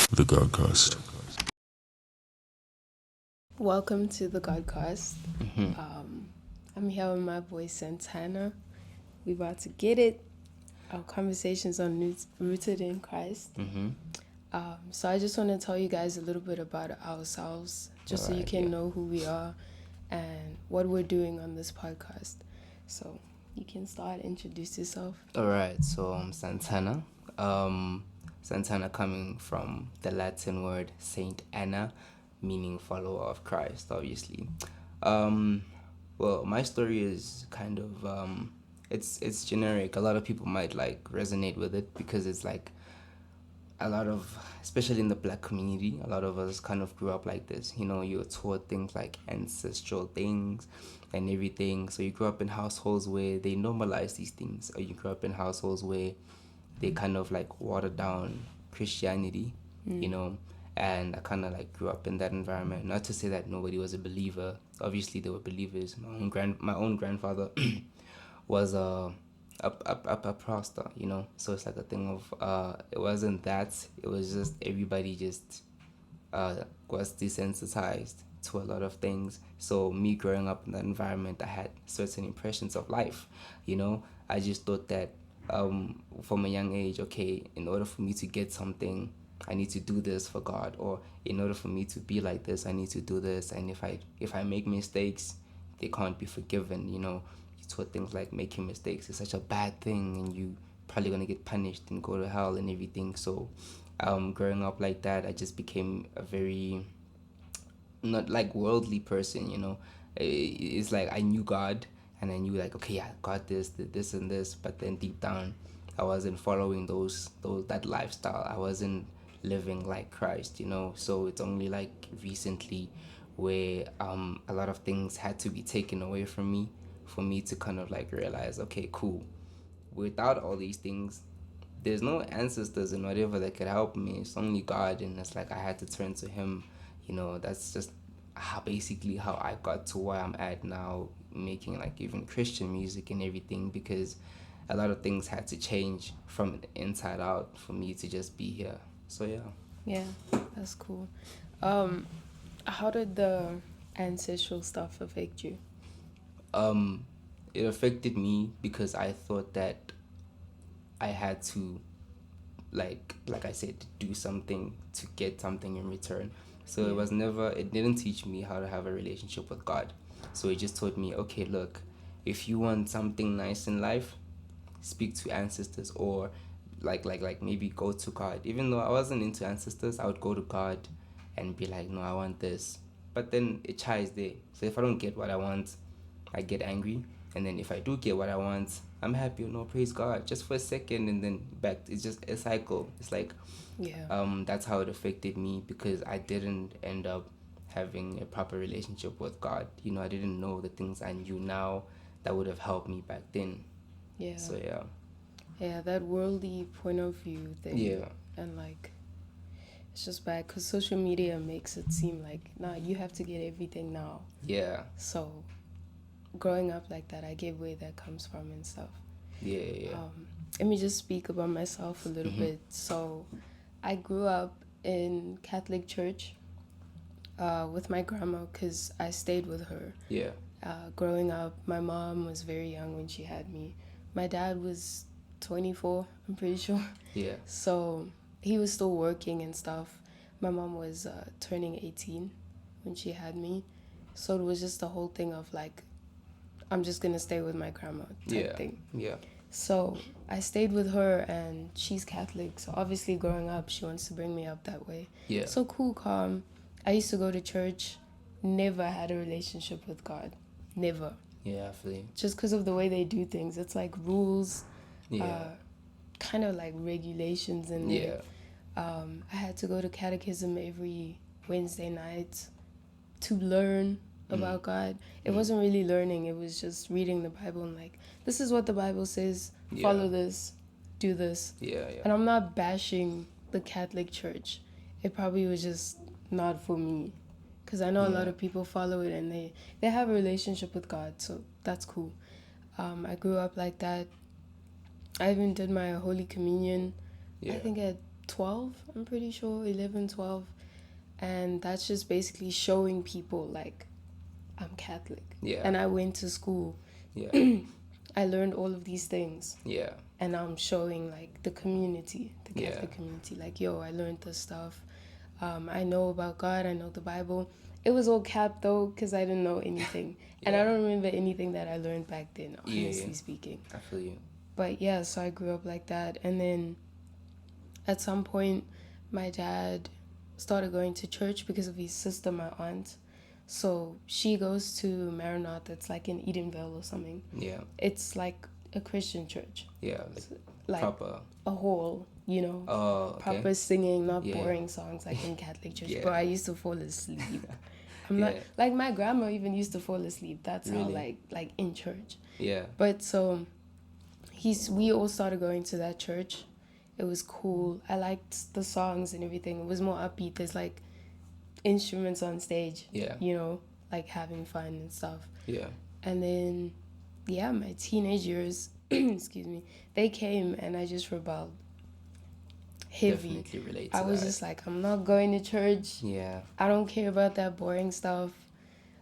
The Godcast. Welcome to the Godcast. I'm here with my boy Santana. We about to get it. Our conversations are rooted in Christ. So I just want to tell you guys a little bit about ourselves, just so you can know who we are and what we're doing on this podcast. So you can start, introduce yourself. Alright, so I'm Santana. Santana coming from the Latin word Saint Anna, meaning follower of Christ, obviously. Well, my story is kind of it's generic. A lot of people might like resonate with it because it's like a lot of, especially in the black community, a lot of us kind of grew up like this. You know, you're taught things like ancestral things and everything. So you grew up in households where they normalize these things, or you grew up in households where they kind of like water down Christianity, you know. And I kind of like grew up in that environment. Not to say that nobody was a believer. Obviously, they were believers. My own grandfather was a pastor, you know. So it's like a thing of it wasn't that. It was just everybody just was desensitized to a lot of things. So me growing up in that environment, I had certain impressions of life, you know. I just thought that from a young age, okay, in order for me to get something, I need to do this for God, or in order for me to be like this, I need to do this. And if I make mistakes, they can't be forgiven, you know. You taught things like making mistakes is such a bad thing, and you probably gonna get punished and go to hell and everything. So growing up like that, I just became a very not like worldly person, you know. It's like I knew God, and I knew like, okay, yeah, God this and this, but then deep down I wasn't following that lifestyle. I wasn't living like Christ, you know. So it's only like recently where a lot of things had to be taken away from me for me to kind of like realize, okay, cool, without all these things, there's no ancestors and whatever that could help me. It's only God, and it's like I had to turn to Him. You know, that's just basically how I got to where I'm at now, making like even Christian music and everything, because a lot of things had to change from the inside out for me to just be here. So yeah. Yeah, that's cool. How did the ancestral stuff affect you? Um, it affected me because I thought that I had to like I said, do something to get something in return. So it didn't teach me how to have a relationship with God. So it just taught me, okay, look, if you want something nice in life, speak to ancestors, or like maybe go to God. Even though I wasn't into ancestors, I would go to God and be like, no, I want this. But then it chies there. So if I don't get what I want, I get angry. And then if I do get what I want, I'm happy. No, praise God, just for a second, and then back. It's just a cycle. It's like that's how it affected me, because I didn't end up having a proper relationship with God. You know, I didn't know the things I knew now that would have helped me back then. Yeah. So yeah. Yeah, that worldly point of view thing. Yeah. And like, it's just bad because social media makes it seem like, nah, you have to get everything now. Yeah. So, growing up like that, I get where that comes from and stuff. Yeah. Let me just speak about myself a little bit. So, I grew up in Catholic church with my grandma because I stayed with her. Yeah. Growing up, my mom was very young when she had me. My dad was 24, I'm pretty sure. Yeah. So he was still working and stuff. My mom was turning 18 when she had me. So it was just the whole thing of like, I'm just going to stay with my grandma type thing. Yeah. So I stayed with her, and she's Catholic. So obviously growing up, she wants to bring me up that way. Yeah. So cool, calm. I used to go to church, never had a relationship with God. Never. Yeah, I feel you. Just because of the way they do things. It's like rules, Yeah. kind of like regulations in there. I had to go to catechism every Wednesday night to learn about God. It wasn't really learning. It was just reading the Bible and like, this is what the Bible says. Follow this. Do this. Yeah. And I'm not bashing the Catholic Church. It probably was just not for me. Because I know a lot of people follow it and they have a relationship with God. So that's cool. I grew up like that. I even did my Holy Communion, I think at 12, I'm pretty sure, 11, 12. And that's just basically showing people, like, I'm Catholic. Yeah. And I went to school. Yeah. I learned all of these things. Yeah. And I'm showing, like, the community, the Catholic community. Like, yo, I learned this stuff. I know about God. I know the Bible. It was all capped, though, because I didn't know anything. And I don't remember anything that I learned back then, honestly speaking. I feel you. But, yeah, so I grew up like that. And then at some point, my dad started going to church because of his sister, my aunt. So she goes to Maranatha. It's like in Edenville or something. Yeah. It's like a Christian church. Yeah. Like proper. A hall, you know. Oh, okay. Proper singing, not boring songs like in Catholic church. Bro, I used to fall asleep. I'm not like my grandma even used to fall asleep. That's how like in church. Yeah. But so we all started going to that church. It was cool. I liked the songs and everything. It was more upbeat. There's like instruments on stage. Yeah. You know, like having fun and stuff. Yeah. And then, yeah, my teenage years, excuse me, they came and I just rebelled. Heavy. Definitely relate to I was just like, I'm not going to church. Yeah. I don't care about that boring stuff.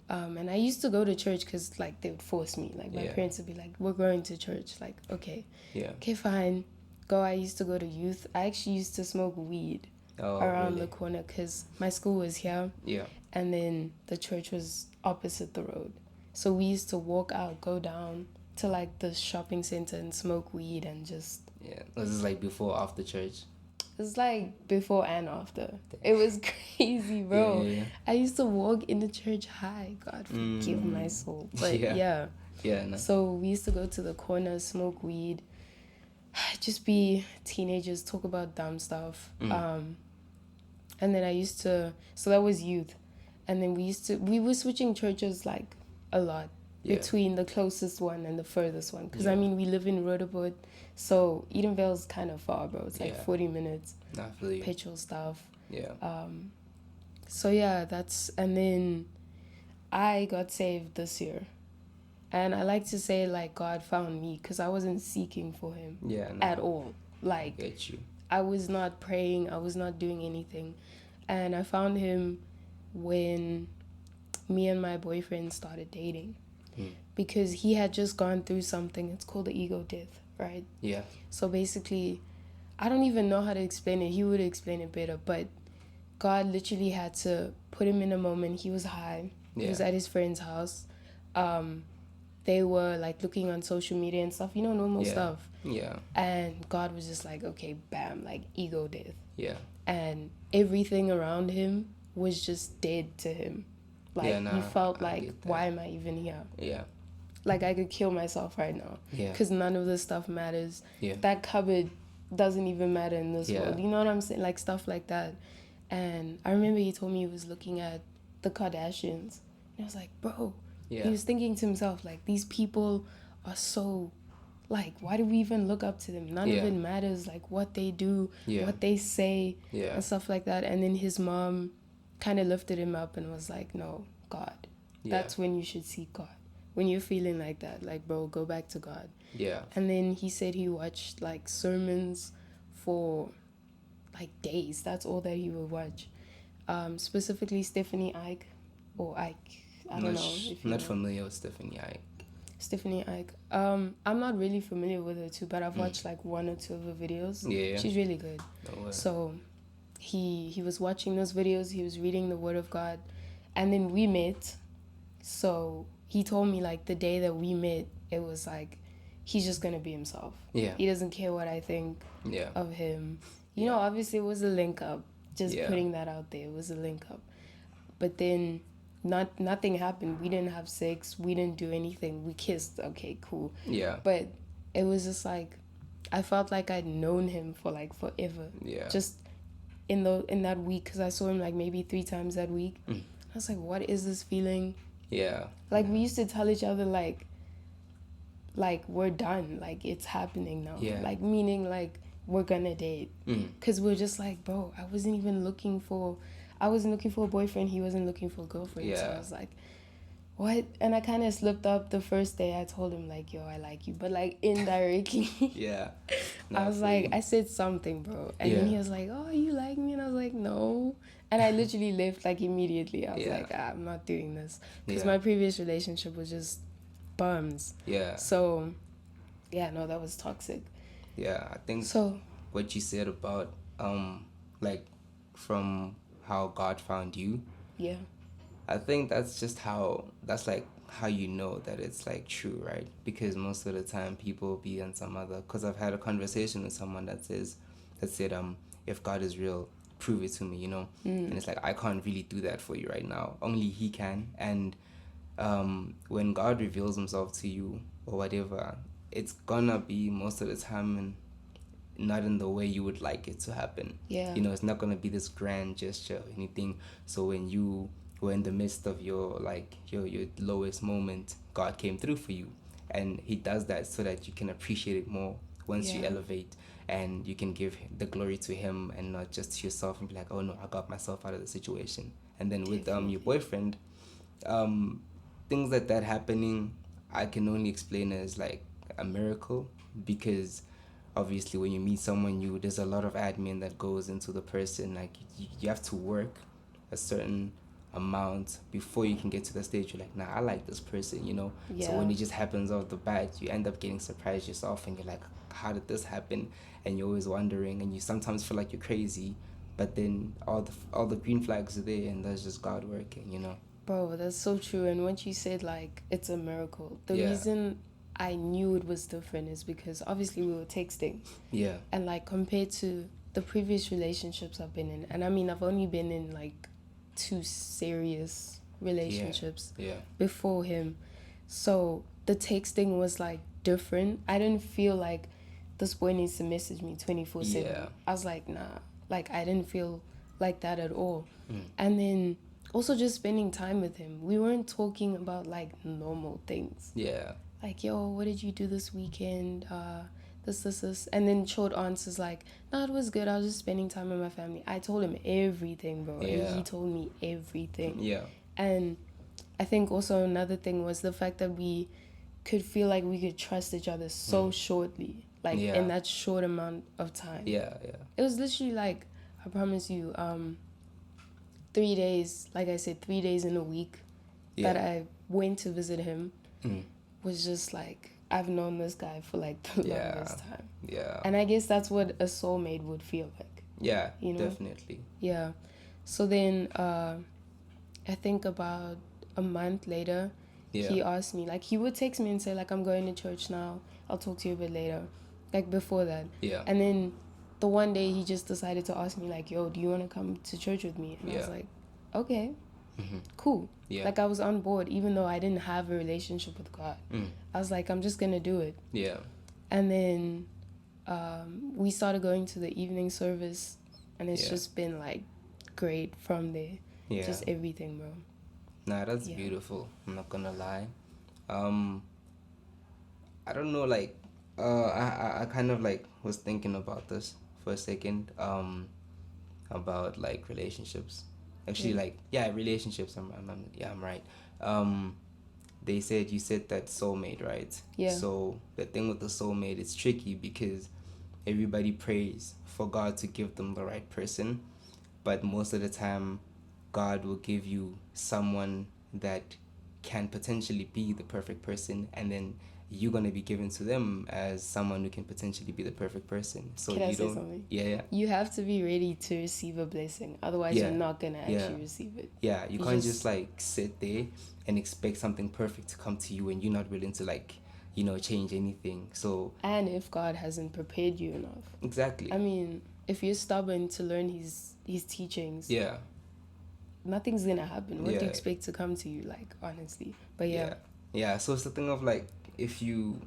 And I used to go to church because, like, they would force me. Like, my parents would be like, we're going to church. Like, okay. Yeah. Okay, fine. Go. I used to go to youth. I actually used to smoke weed around the corner because my school was here. Yeah. And then the church was opposite the road. So we used to walk out, go down to, like, the shopping center and smoke weed and just... Yeah. This is like before or after church? It's like before and after. It was crazy, bro. Yeah. I used to walk in the church high. God forgive my soul. But yeah. No. So we used to go to the corner, smoke weed, just be teenagers, talk about dumb stuff. And then I used to, so that was youth. And then we were switching churches like a lot between the closest one and the furthest one. Because I mean, we live in Roodepoort. So Edenville's kind of far, bro. It's like 40 minutes. I feel you. Petrol stuff. Yeah. So yeah, and then I got saved this year. And I like to say, like, God found me because I wasn't seeking for him at all. Like, Get you. I was not praying. I was not doing anything. And I found him when me and my boyfriend started dating. Because he had just gone through something. It's called the ego death, right? Yeah. So basically, I don't even know how to explain it. He would explain it better. But God literally had to put him in a moment. He was high. He was at his friend's house. They were, like, looking on social media and stuff. You know, normal stuff. Yeah. And God was just like, okay, bam, like, ego death. Yeah. And everything around him was just dead to him. Like, he felt like, why am I even here? Yeah. Like, I could kill myself right now. Yeah. Because none of this stuff matters. Yeah. That cupboard doesn't even matter in this world. You know what I'm saying? Like, stuff like that. And I remember he told me he was looking at the Kardashians. And I was like, bro. Yeah. He was thinking to himself, like, these people are so... Like, why do we even look up to them? None of it matters, like, what they do, what they say, and stuff like that. And then his mom kind of lifted him up and was like, no, God. That's when you should seek God. When you're feeling like that, like, bro, go back to God. Yeah. And then he said he watched, like, sermons for, like, days. That's all that he would watch. Specifically Stephanie Ike, or Ike. I don't know. If you not know. Familiar with Stephanie Ike. Stephanie Ike. I'm not really familiar with her too, but I've watched like one or two of her videos. Yeah. She's really good. So he was watching those videos, he was reading the Word of God, and then we met. So he told me, like, the day that we met, it was like, he's just gonna be himself. Yeah. He doesn't care what I think of him. You know, obviously it was a link up. Just putting that out there. It was a link up. But then nothing happened. We didn't have sex. We didn't do anything. We kissed. Okay, cool. Yeah. But it was just like, I felt like I'd known him for like forever. Yeah. Just in that week, because I saw him like maybe 3 times that week. I was like, what is this feeling? Yeah. Like, we used to tell each other like we're done. Like, it's happening now. Yeah. Like, meaning like we're gonna date. Because we're just like, bro, I wasn't looking for a boyfriend. He wasn't looking for a girlfriend. Yeah. So I was like, what? And I kind of slipped up the first day. I told him, like, yo, I like you. But, like, indirectly. Yeah. No, I was for like, you. I said something, bro. And then Yeah. he was like, oh, you like me? And I was like, no. And I literally left like immediately. I was Yeah. like, I'm not doing this. Because Yeah. my previous relationship was just bums. Yeah. So, yeah, no, that was toxic. Yeah. I think So, what you said about like from how God found you, yeah. I think that's like how you know that it's like true, right? Because most of the time people be on some other, because I've had a conversation with someone that said if God is real, prove it to me, you know. And it's like, I can't really do that for you right now, only he can. And when God reveals himself to you or whatever, it's gonna be most of the time and not in the way you would like it to happen. Yeah. You know, it's not gonna be this grand gesture or anything. So when you were in the midst of your like your lowest moment, God came through for you. And he does that so that you can appreciate it more once you Yeah. elevate, and you can give the glory to him and not just to yourself and be like, oh no, I got myself out of the situation. And then with your Definitely. boyfriend, um things like that happening, I can only explain as like a miracle, because obviously when you meet someone new, there's a lot of admin that goes into the person. Like you have to work a certain amount before you can get to the stage you're like, nah, I like this person, you know. So Yeah. when it just happens off the bat, you end up getting surprised yourself and you're like, how did this happen? And you're always wondering, and you sometimes feel like you're crazy, but then all the green flags are there, and that's just God working, you know. Bro, that's so true. And when you said like it's a miracle, the Yeah. reason I knew it was different is because obviously we were texting. Yeah. And like compared to the previous relationships I've been in, and I mean I've only been in like 2 serious relationships Yeah. before him. So the texting was like different. I didn't feel like this boy needs to message me 24/7. Yeah. I was like, nah. Like I didn't feel like that at all. Mm. And then also just spending time with him. We weren't talking about like normal things. Yeah. Like, yo, what did you do this weekend? This. And then short answers like, no, it was good. I was just spending time with my family. I told him everything, bro. Yeah. And he told me everything. Yeah. And I think also another thing was the fact that we could feel like we could trust each other so shortly. Like, Yeah. in that short amount of time. Yeah. Yeah. It was literally like, I promise you, 3 days, like I said, 3 days in a week that I went to visit him was just like, I've known this guy for like the longest time. Yeah. And I guess that's what a soulmate would feel like. Yeah, you know? definitely. Yeah. So then I think about a month later, he asked me, like, he would text me and say, like, I'm going to church now. I'll talk to you a bit later. Like, before that. Yeah. And then the one day he just decided to ask me, like, yo, do you want to come to church with me? And I was like, okay, cool. Yeah. Like, I was on board, even though I didn't have a relationship with God. I was like, I'm just going to do it. Yeah. And then we started going to the evening service, and it's just been, like, great from there. Yeah. Just everything, bro. Nah, that's beautiful. I'm not gonna lie. I don't know, like, I kind of like was thinking about this for a second, about like relationships. Actually, like, relationships. I'm right. You said that soulmate, right? Yeah. So the thing with the soulmate, it's tricky because everybody prays for God to give them the right person, but most of the time, God will give you someone that can potentially be the perfect person, and then you're gonna be given to them as someone who can potentially be the perfect person. So Can I you say don't. something? Yeah. You have to be ready to receive a blessing. Otherwise, you're not going to actually receive it. Yeah, you can't just like sit there and expect something perfect to come to you and you're not willing to like, change anything. So. And if God hasn't prepared you enough. Exactly. I mean, if you're stubborn to learn his teachings. Yeah. Nothing's going to happen. What do you expect to come to you, like, honestly? But Yeah, so it's the thing of like, if you,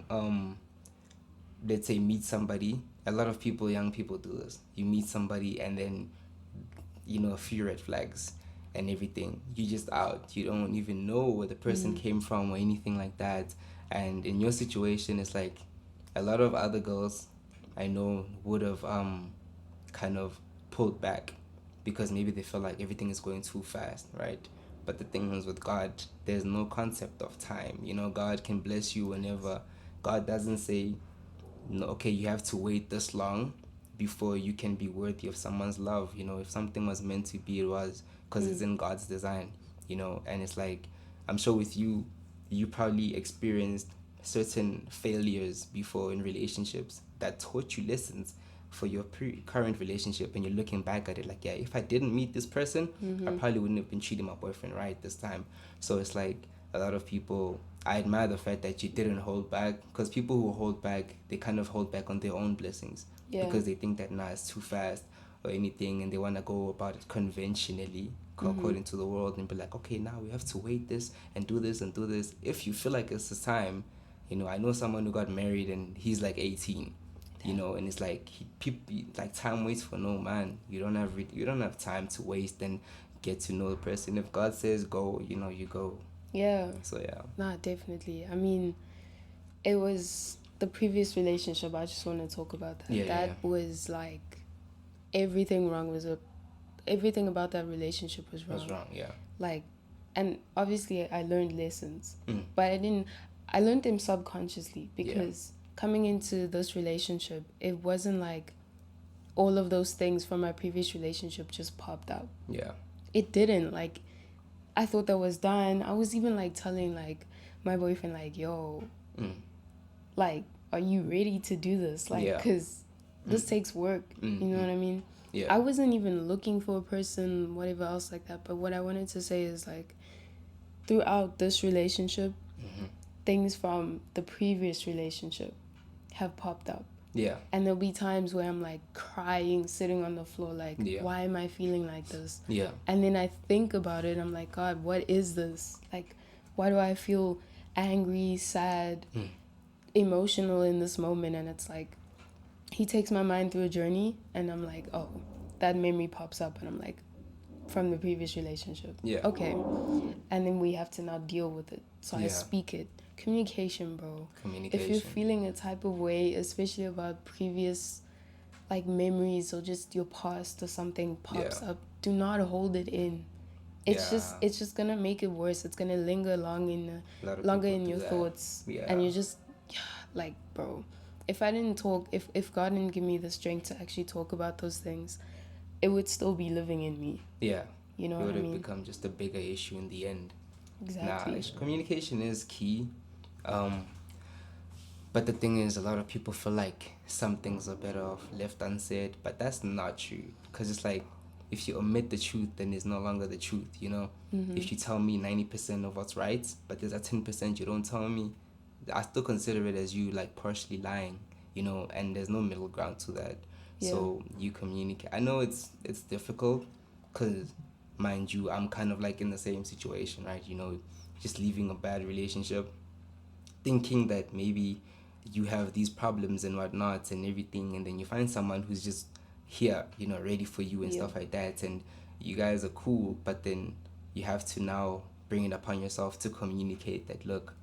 let's say, meet somebody, a lot of people, young people do this. You meet somebody and then, a few red flags and everything. You just out. You don't even know where the person came from or anything like that. And in your situation, it's like a lot of other girls I know would have kind of pulled back because maybe they feel like everything is going too fast, right? But the thing is, with God, there's no concept of time. God can bless you whenever. God doesn't say no, okay, you have to wait this long before you can be worthy of someone's love. If something was meant to be, it was, because it's in God's design. And it's like, I'm sure with you, you probably experienced certain failures before in relationships that taught you lessons for your current relationship, and you're looking back at it like, yeah, if I didn't meet this person, I probably wouldn't have been treating my boyfriend right this time. So it's like, a lot of people, I admire the fact that you didn't hold back, because people who hold back, they kind of hold back on their own blessings, because they think that, nah, it's too fast or anything, and they want to go about it conventionally, according to the world, and be like, okay, now we have to wait this and do this and do this. If you feel like it's the time, I know someone who got married and he's like 18, and it's like, people, like, time waits for no man. You don't have time to waste and get to know the person. If God says go, you go. Yeah. So yeah. Nah, definitely. I mean, it was the previous relationship. I just want to talk about that. That was like, everything about that relationship was wrong. Was wrong, yeah. Like, and obviously I learned lessons, but I learned them subconsciously, because coming into this relationship, it wasn't like all of those things from my previous relationship just popped up. Yeah. It didn't. Like, I thought that was done. I was even like telling like my boyfriend, like, yo, like, are you ready to do this? Like, because this takes work. You know what I mean? Yeah. I wasn't even looking for a person, whatever else like that. But what I wanted to say is, like, throughout this relationship, things from the previous relationship have popped up. Yeah. And there'll be times where I'm like crying, sitting on the floor, like, why am I feeling like this? Yeah. And then I think about it, I'm like, God, what is this? Like, why do I feel angry, sad, emotional in this moment? And it's like, he takes my mind through a journey, and I'm like, oh, that memory pops up, and I'm like, from the previous relationship. Yeah. Okay. And then we have to now deal with it. So I speak it. Communication, bro. Communication. If you're feeling a type of way, especially about previous, like, memories, or just your past, or something pops up, do not hold it in. It's just gonna make it worse. It's gonna linger longer in your thoughts. And you're just like, bro, if I didn't talk, if God didn't give me the strength to actually talk about those things, it would still be living in me. Yeah. You know what I mean? It would have become just a bigger issue in the end. Exactly. Nah, communication is key. But the thing is, a lot of people feel like some things are better off left unsaid, but that's not true. Because it's like, if you omit the truth, then it's no longer the truth, If you tell me 90% of what's right, but there's a 10% you don't tell me, I still consider it as you, like, partially lying, and there's no middle ground to that. Yeah. So you communicate. I know it's difficult, because, mind you, I'm kind of like in the same situation, right? Just leaving a bad relationship, thinking that maybe you have these problems and whatnot and everything, and then you find someone who's just here, ready for you and stuff like that, and you guys are cool, but then you have to now bring it upon yourself to communicate that, look,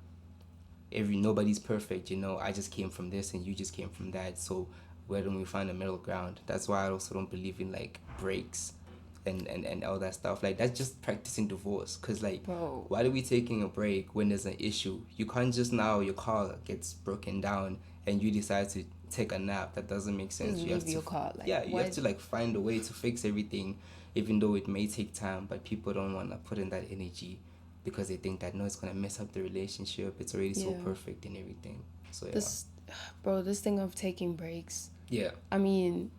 nobody's perfect, I just came from this and you just came from that, so where do we find a middle ground? That's why I also don't believe in, like, breaks and all that stuff. Like, that's just practicing divorce. Because, like, Bro. why are we taking a break when there's an issue? You can't just, now your car gets broken down and you decide to take a nap. That doesn't make sense. You leave your car. Like, you have to, like, find a way to fix everything, even though it may take time. But people don't want to put in that energy because they think that, no, it's going to mess up the relationship. It's already so perfect and everything. So, yeah. This thing of taking breaks. Yeah. I mean,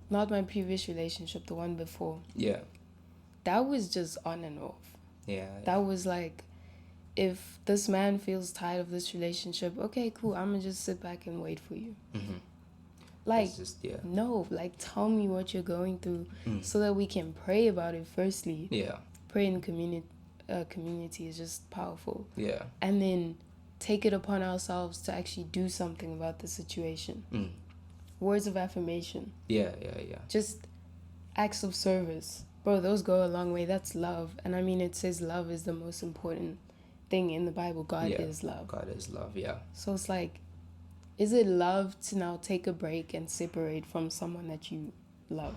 not my previous relationship, the one before. Yeah. That was just on and off. Yeah. That was like, if this man feels tired of this relationship, okay, cool, I'm gonna just sit back and wait for you. Mm-hmm. Like, no, like, tell me what you're going through so that we can pray about it firstly. Yeah. Pray in community is just powerful. Yeah. And then take it upon ourselves to actually do something about the situation. Words of affirmation. Yeah. Just acts of service. Bro, those go a long way. That's love. And I mean, it says love is the most important thing in the Bible. God is love. God is love, yeah. So it's like, is it love to now take a break and separate from someone that you love?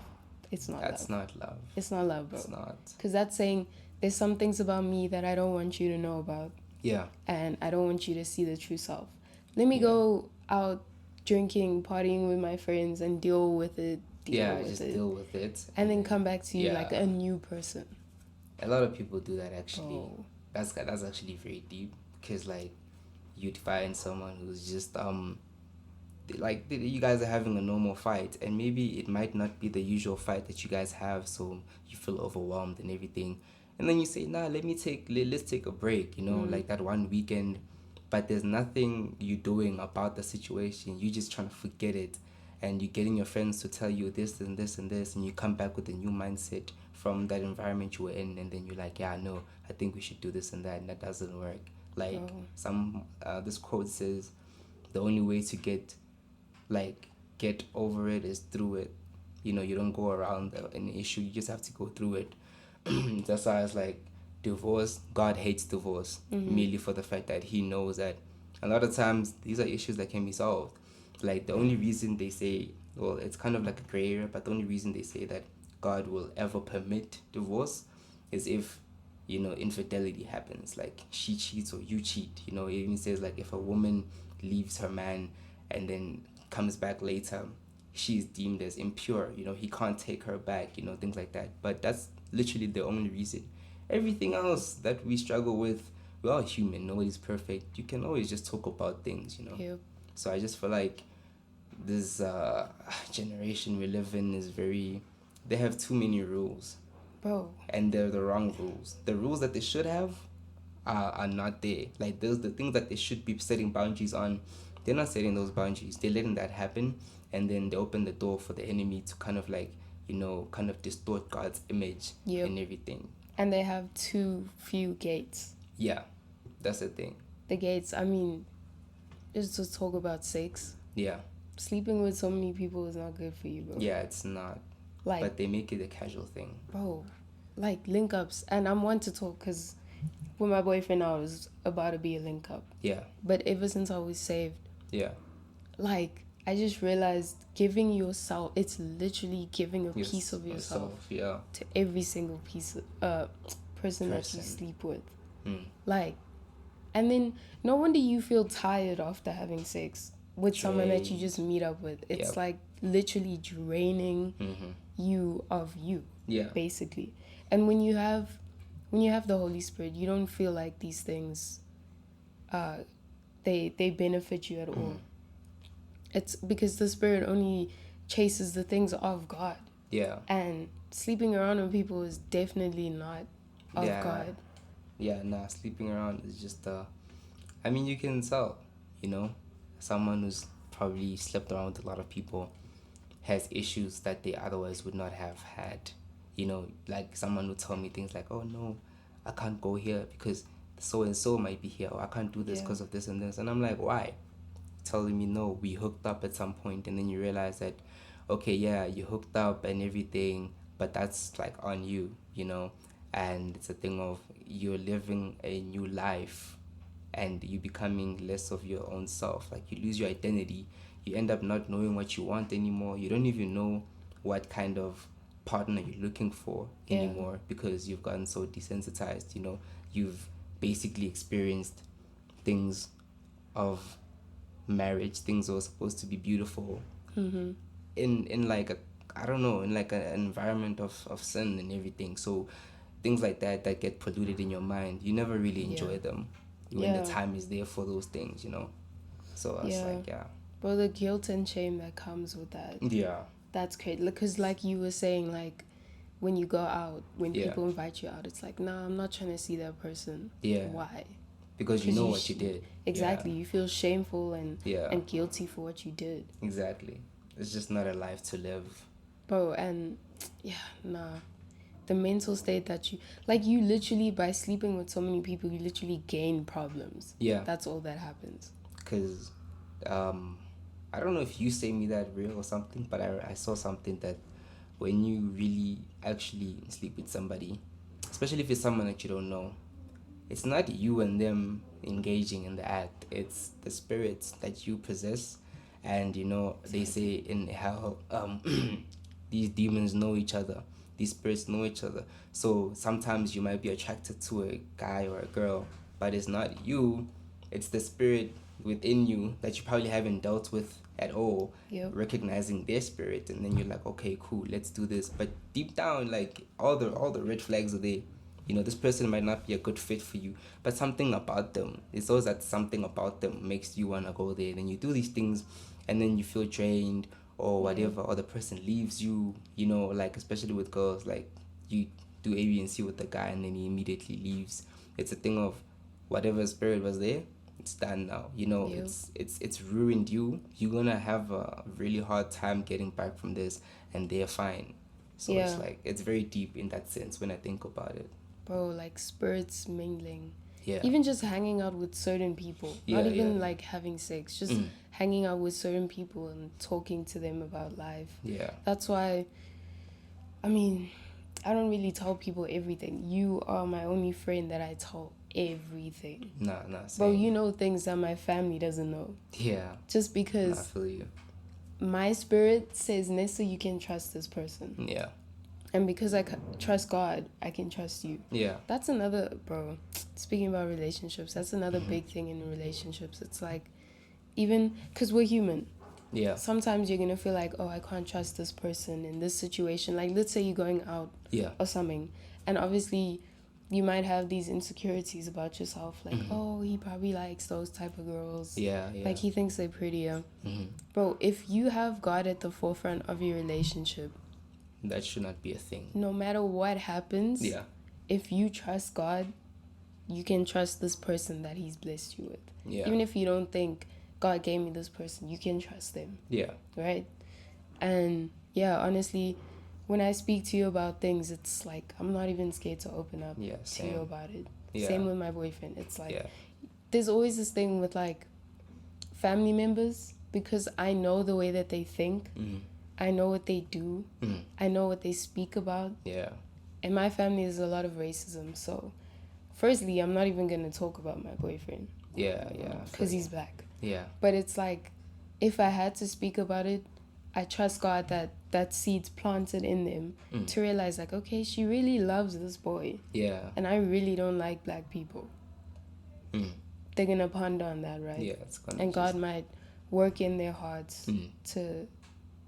It's not That's love. not love. It's not love, bro. It's not. Because that's saying, there's some things about me that I don't want you to know about. Yeah. And I don't want you to see the true self. Let me go out drinking, partying with my friends, and deal with it. Deal with it, and then come back to you like yeah. a new person. A lot of people do that actually. Oh. That's actually very deep, because like you'd find someone who's just like you guys are having a normal fight, and maybe it might not be the usual fight that you guys have, so you feel overwhelmed and everything, and then you say, nah, let's take a break, you know, like that one weekend, but there's nothing you doing about the situation. You just trying to forget it, and you're getting your friends to tell you this and this and this, and you come back with a new mindset from that environment you were in, and then you're like, yeah, no, I think we should do this and that, and that doesn't work. Like this quote says, the only way to get over it is through it. You know, you don't go around an issue, you just have to go through it. That's why it's like divorce, God hates divorce, merely for the fact that he knows that a lot of times these are issues that can be solved. Like the only reason they say, well, it's kind of like a gray area, but the only reason they say that God will ever permit divorce is if, you know, infidelity happens, like she cheats or you cheat. You know, it even says like if a woman leaves her man and then comes back later, she's deemed as impure. You know, he can't take her back, you know, things like that. But that's literally the only reason. Everything else that we struggle with, we're all human, nobody's perfect. You can always just talk about things, you know. Yep. So I just feel like this generation we live in is they have too many rules. Bro. And they're the wrong rules. The rules that they should have are not there. Like those, the things that they should be setting boundaries on, they're not setting those boundaries. They're letting that happen, and then they open the door for the enemy to kind of like, you know, kind of distort God's image and everything. And they have too few gates. Yeah, that's the thing. The gates, I mean, just to talk about sex. Yeah. Sleeping with so many people is not good for you, bro. Yeah, it's not. Like, but they make it a casual thing. Bro, like link ups. And I'm one to talk because with my boyfriend, I was about to be a link up. Yeah. But ever since I was saved. Yeah. Like, I just realized giving yourself, it's literally giving a piece of yourself yeah. to every single person that you sleep with. Like, and then no wonder you feel tired after having sex with someone that you just meet up with. It's like literally draining you of you. Yeah. Basically. And when you have the Holy Spirit, you don't feel like these things they benefit you at all. It's because the Spirit only chases the things of God. Yeah. And sleeping around with people is definitely not of God. Yeah, nah, sleeping around is just I mean, you can tell, you know, someone who's probably slept around with a lot of people has issues that they otherwise would not have had. You know, like someone would tell me things like, oh no, I can't go here because so and so might be here, or I can't do this because of this and this. And I'm like, why? Telling me, no, we hooked up at some point, and then you realize that, okay, yeah, you hooked up and everything, but that's like on you, you know. And it's a thing of you're living a new life and you becoming less of your own self. Like you lose your identity. You end up not knowing what you want anymore. You don't even know what kind of partner you're looking for anymore because you've gotten so desensitized, you know. You've basically experienced things of marriage, things that were supposed to be beautiful in like a, I don't know, in like an environment of sin and everything. So things like that get polluted in your mind, you never really enjoy them when the time is there for those things, you know. So I was like, but the guilt and shame that comes with that, that's great. Because like you were saying, like when you go out, when people invite you out, it's like, nah, I'm not trying to see that person. Why? Because you know what you did. Exactly. You feel shameful and guilty for what you did. Exactly. It's just not a life to live. Bro, and the mental state that you literally, by sleeping with so many people, you literally gain problems. That's all that happens. Because I don't know if you say me that real or something, but I saw something that when you really actually sleep with somebody, especially if it's someone that you don't know, it's not you and them engaging in the act, it's the spirits that you possess. And you know, they say in hell, these demons know each other, these spirits know each other. So sometimes you might be attracted to a guy or a girl, but it's not you, it's the spirit within you that you probably haven't dealt with at all. Yep. Recognizing their spirit, and then you're like, okay, cool, let's do this. But deep down, like all the red flags are there. You know, this person might not be a good fit for you, but something about them, it's always that something about them makes you want to go there. Then you do these things, and then you feel drained or whatever, or the person leaves you, you know, like especially with girls, like you do A, B, and C with the guy, and then he immediately leaves. It's a thing of whatever spirit was there, it's done now. You know, Yep. it's ruined you. You're gonna have a really hard time getting back from this, and they're fine. So it's Yeah. like, it's very deep in that sense when I think about it. Bro, like spirits mingling. Yeah. Even just hanging out with certain people. Yeah, Not even yeah. like having sex. Just hanging out with certain people and talking to them about life. Yeah. That's why, I mean, I don't really tell people everything. You are my only friend that I tell everything. Nah, Bro, same. you know things that my family doesn't know. Yeah. Just Nah, I because feel you. my spirit says, Nessa, you can trust this person. Yeah. And because I trust God, I can trust you. Yeah. That's another, bro, speaking about relationships, that's another big thing in relationships. It's like, even, because we're human. Yeah. Sometimes you're going to feel like, oh, I can't trust this person in this situation. Like, let's say you're going out Yeah. or something. And obviously, you might have these insecurities about yourself. Like, oh, he probably likes those type of girls. Yeah. Yeah. Like, he thinks they're prettier. Mhm. Bro, if you have God at the forefront of your relationship, That should not be a thing. no matter what happens, Yeah. if you trust God, you can trust this person that he's blessed you with. Yeah. Even if you don't think God gave me this person, you can trust them, Yeah. right? And yeah, honestly, when I speak to you about things, it's like I'm not even scared to open up Yeah. to Same. you about it. Yeah. Same with my boyfriend. It's like Yeah. there's always this thing with like family members, because I know the way that they think. Mhm. I know what they do. Mhm. I know what they speak about. Yeah. In my family, there's a lot of racism. So, firstly, I'm not even going to talk about my boyfriend. Yeah. Yeah. Because he's black. Yeah. But it's like, if I had to speak about it, I trust God that that seed's planted in them to realize, like, okay, she really loves this boy. Yeah. And I really don't like black people. Mm. They're going to ponder on that, right? Yeah. It's gonna. And God might work in their hearts to,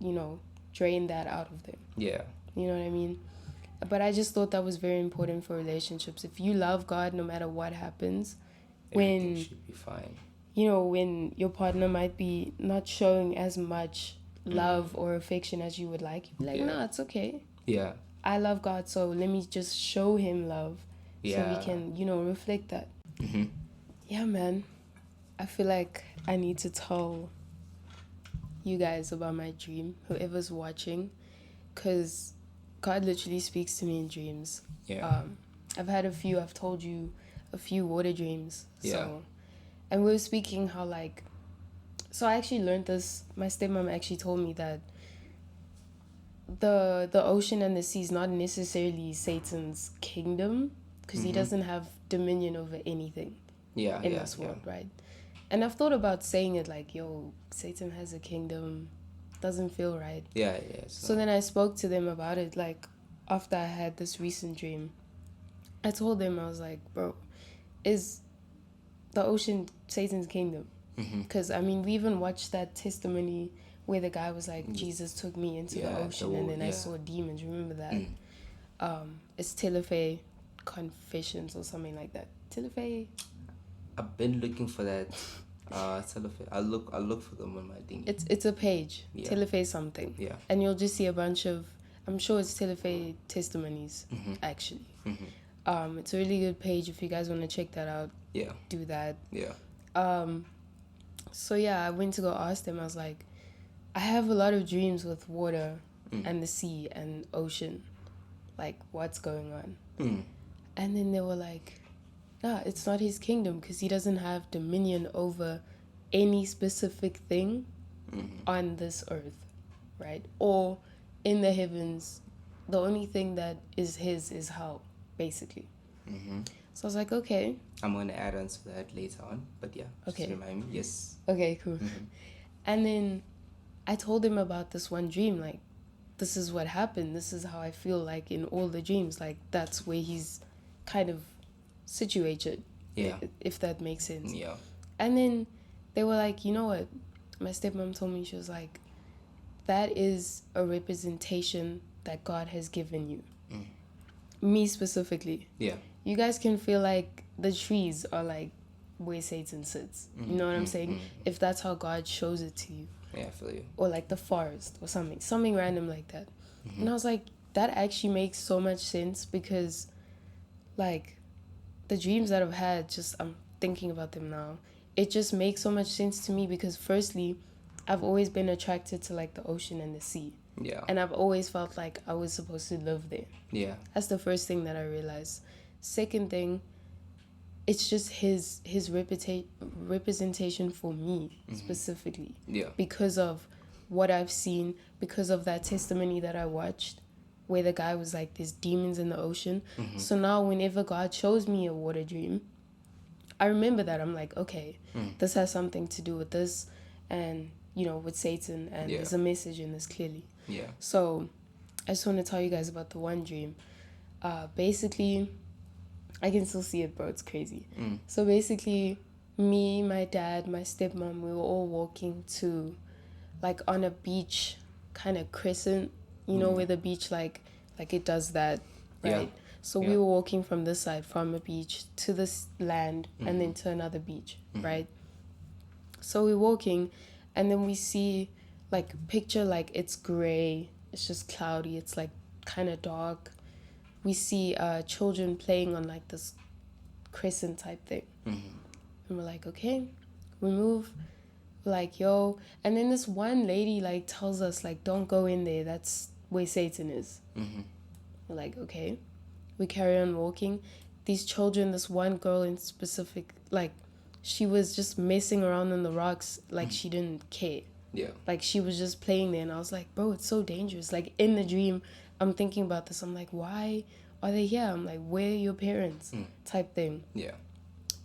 you know, drain that out of them. Yeah. You know what I mean? But I just thought that was very important for relationships. If you love God, no matter what happens, Everything when, should be fine. you know, when your partner might be not showing as much love or affection as you would like, you'd be like, Yeah. no, it's okay. Yeah. I love God, so let me just show him love so Yeah. we can, you know, reflect that. Mm-hmm. Yeah, man. I feel like I need to tell you guys about my dream, whoever's watching, because God literally speaks to me in dreams. Yeah. I've had a few, I've told you a few water dreams. Yeah. So, and we were speaking how like, so I actually learned this, my stepmom actually told me that the ocean and the sea is not necessarily Satan's kingdom, because he doesn't have dominion over anything Yeah. in Yeah. this world, right? And I've thought about saying it like, yo, Satan has a kingdom, doesn't feel right. Yeah. Yeah. So then I spoke to them about it, like, after I had this recent dream. I told them, I was like, bro, is the ocean Satan's kingdom? Because, I mean, we even watched that testimony where the guy was like, Jesus took me into the ocean and then I saw demons. Remember that? It's Telefe Confessions or something like that. Telefe? I've been looking for that. I'll look for them on my thing. It's a page. Yeah. Telefe something. Yeah. And you'll just see a bunch of, I'm sure it's Telefe testimonies, actually. It's a really good page. If you guys want to check that out, Yeah. do that. Yeah. So yeah, I went to go ask them. I was like, I have a lot of dreams with water and the sea and ocean. Like, what's going on? And then they were like, nah, it's not his kingdom because he doesn't have dominion over any specific thing on this earth, right? Or in the heavens. The only thing that is his is hell, basically. So I was like, okay. I'm going to add on to that later on. But yeah, just Okay. remind me. Yes. Okay, cool. And then I told him about this one dream. Like, this is what happened. This is how I feel like in all the dreams. Like, that's where he's kind of situated. Yeah. If that makes sense. Yeah. And then they were like, you know what? My stepmom told me, she was like, that is a representation that God has given you. Me specifically. Yeah. You guys can feel like the trees are like where Satan sits. You know what I'm saying? If that's how God shows it to you. Yeah, I feel you. Or like the forest or something random like that. And I was like, that actually makes so much sense, because like the dreams that I've had, just I'm thinking about them now, it just makes so much sense to me, because firstly, I've always been attracted to like the ocean and the sea. Yeah. And I've always felt like I was supposed to live there. Yeah. That's the first thing that I realized. Second thing, it's just his representation for me specifically. Yeah. Because of what I've seen, because of that testimony that I watched, where the guy was like, there's demons in the ocean. So now whenever God shows me a water dream, I remember that. I'm like, okay, this has something to do with this, and with Satan, and there's a message in this clearly. Yeah. So I just want to tell you guys about the one dream. Basically, I can still see it, bro. It's crazy. So basically, me, my dad, my stepmom, we were all walking to, like, on a beach kind of crescent, where the beach, like it does that, right? Yeah. So we were walking from this side, from a beach to this land, and then to another beach, right? So we're walking, and then we see, like, picture, like, it's gray, it's just cloudy, it's, like, kind of dark. We see children playing on, like, this crescent type thing. And we're like, okay. We move. We're like, yo. And then this one lady, like, tells us, like, don't go in there. That's where Satan is. We're like, okay. We carry on walking. These children, this one girl in specific, like, she was just messing around in the rocks like she didn't care. Yeah. Like, she was just playing there. And I was like, bro, it's so dangerous. Like, in the dream, I'm thinking about this. I'm like, why are they here? I'm like, where are your parents? Type thing. Yeah.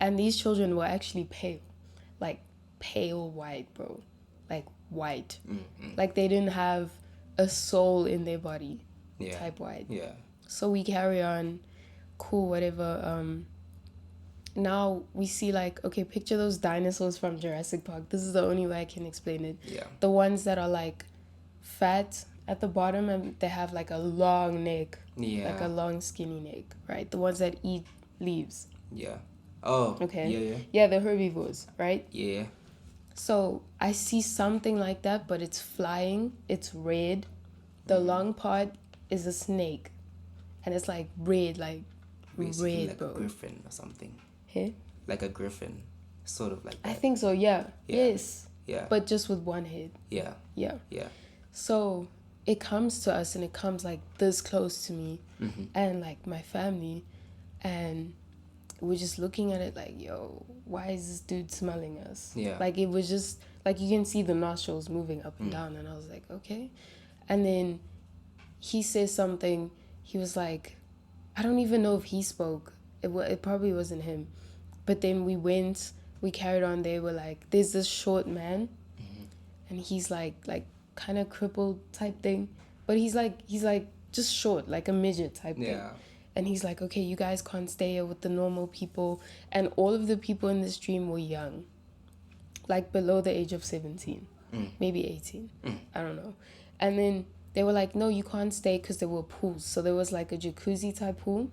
And these children were actually pale. Like, pale white, bro. Like, white. Like, they didn't have a soul in their body. Yeah. Type white. Yeah. So we carry on. Cool, whatever. Now we see, like, okay, picture those dinosaurs from Jurassic Park. This is the only way I can explain it. Yeah. The ones that are, like, fat at the bottom, and they have, like, a long neck. Yeah. Like a long, skinny neck, right? The ones that eat leaves. Yeah. Oh. Okay. Yeah. Yeah, the herbivores, right? Yeah. So I see something like that, but it's flying. It's red. The long part is a snake. And it's, like, red, like, Basically red, like bro. a griffin or something. Hey? Like a griffin. Sort of like that. I think so, yeah. Yeah. Yes. Yeah. But just with one head. Yeah. Yeah. Yeah. So it comes to us, and it comes, like, this close to me and, like, my family, and we're just looking at it like, yo, why is this dude smelling us? Yeah. Like, it was just, like, you can see the nostrils moving up and down, and I was like, okay. And then he says something. He was like, I don't even know if he spoke. It probably wasn't him. But then we carried on. They were like, there's this short man, and he's like kind of crippled type thing, but he's like just short, like a midget type thing. And he's like, okay, you guys can't stay here with the normal people. And all of the people in this dream were young, like below the age of 17, maybe 18. I don't know. And then they were like, no, you can't stay, because there were pools. So there was like a jacuzzi type pool.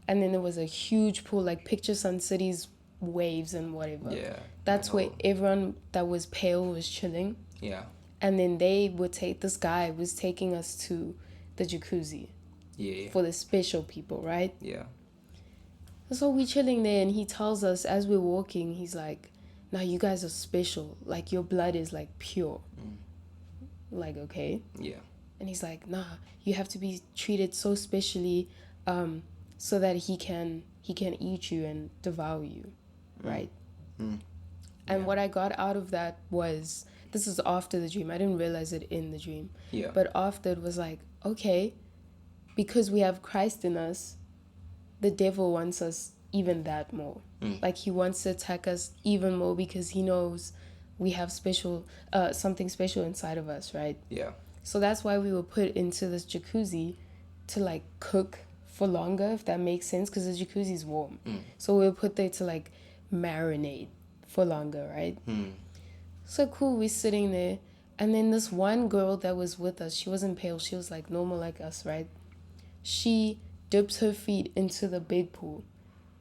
And then there was a huge pool, like picture Sun City's waves and whatever. Yeah. That's where everyone that was pale was chilling. Yeah. And then this guy was taking us to the jacuzzi. Yeah. For the special people, right? Yeah. So we chilling there, and he tells us as we're walking, he's like, now you guys are special. Like, your blood is, like, pure. Like, okay. Yeah. And he's like, nah, you have to be treated so specially, so that he can eat you and devour you, right? And what I got out of that was, this is after the dream. I didn't realize it in the dream. Yeah. But after, it was like, okay, because we have Christ in us, the devil wants us even that more. Like, he wants to attack us even more, because he knows we have something special inside of us, right? Yeah. So that's why we were put into this jacuzzi to, like, cook for longer, if that makes sense, because the jacuzzi's warm. So we were put there to, like, marinate for longer, right? Mm. So cool, we're sitting there. And then this one girl that was with us, she wasn't pale, she was like normal like us, right? She dipped her feet into the big pool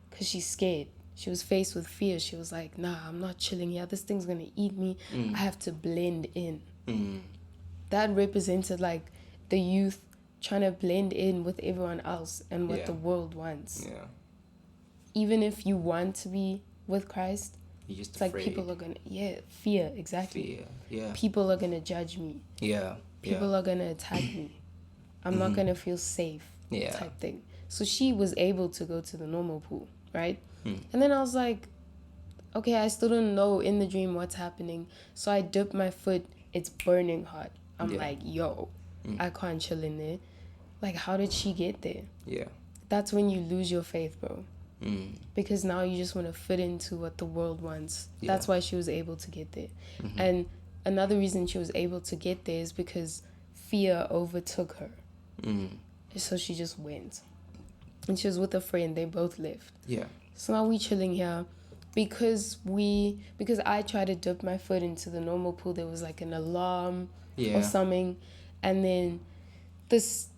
because she's scared. She was faced with fear. She was like, nah, I'm not chilling here. This thing's going to eat me. I have to blend in. That represented like the youth trying to blend in with everyone else and what the world wants. Yeah. Even if you want to be with Christ, You're just it's afraid. like people are going to, fear, exactly. Fear. Yeah. People are going to judge me. Yeah. People are going to attack me. I'm not going to feel safe. Yeah. Type thing. So she was able to go to the normal pool, right? Mm. And then I was like, okay, I still don't know in the dream what's happening. So I dip my foot. It's burning hot. I'm like, yo, I can't chill in there. Like, how did she get there? Yeah. That's when you lose your faith, bro. Mm. Because now you just want to fit into what the world wants. Yeah. That's why she was able to get there. And another reason she was able to get there is because fear overtook her. So she just went. And she was with a friend. They both left. Yeah. So now we chilling here. Because I tried to dip my foot into the normal pool, there was like an alarm or something. And then this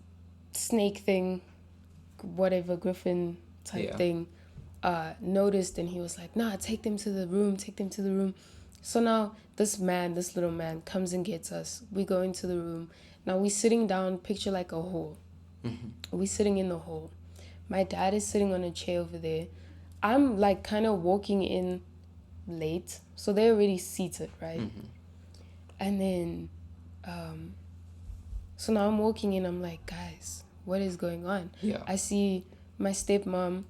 snake thing, whatever, griffin type thing, noticed, and he was like, nah, take them to the room. So now this little man comes and gets us. We go into the room. Now we're sitting down, picture like a hall. We're sitting in the hall. My dad is sitting on a chair over there. I'm like kind of walking in late, so they're already seated, right? And then so now I'm walking in, I'm like, guys, what is going on? Yeah. I see my stepmom,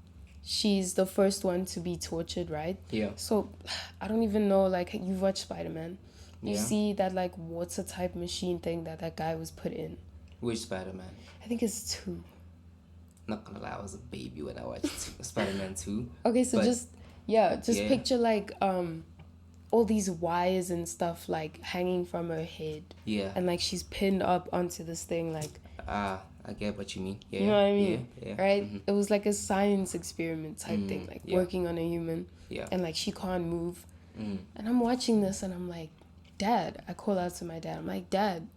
she's the first one to be tortured, right? Yeah. So I don't even know, like, you've watched Spider-Man. You Yeah. see that like water type machine thing that guy was put in. Which Spider-Man? I think it's 2. Not gonna lie, I was a baby when I watched Spider-Man 2. Okay, so But- just picture like all these wires and stuff like hanging from her head, Yeah. and like she's pinned up onto this thing, like, I get what you mean. Yeah. you know what I mean? Yeah. Right? It was like a science experiment type thing, like working on a human, Yeah. and like she can't move. And I'm watching this and I'm like, Dad, I call out to my dad. I'm like, Dad,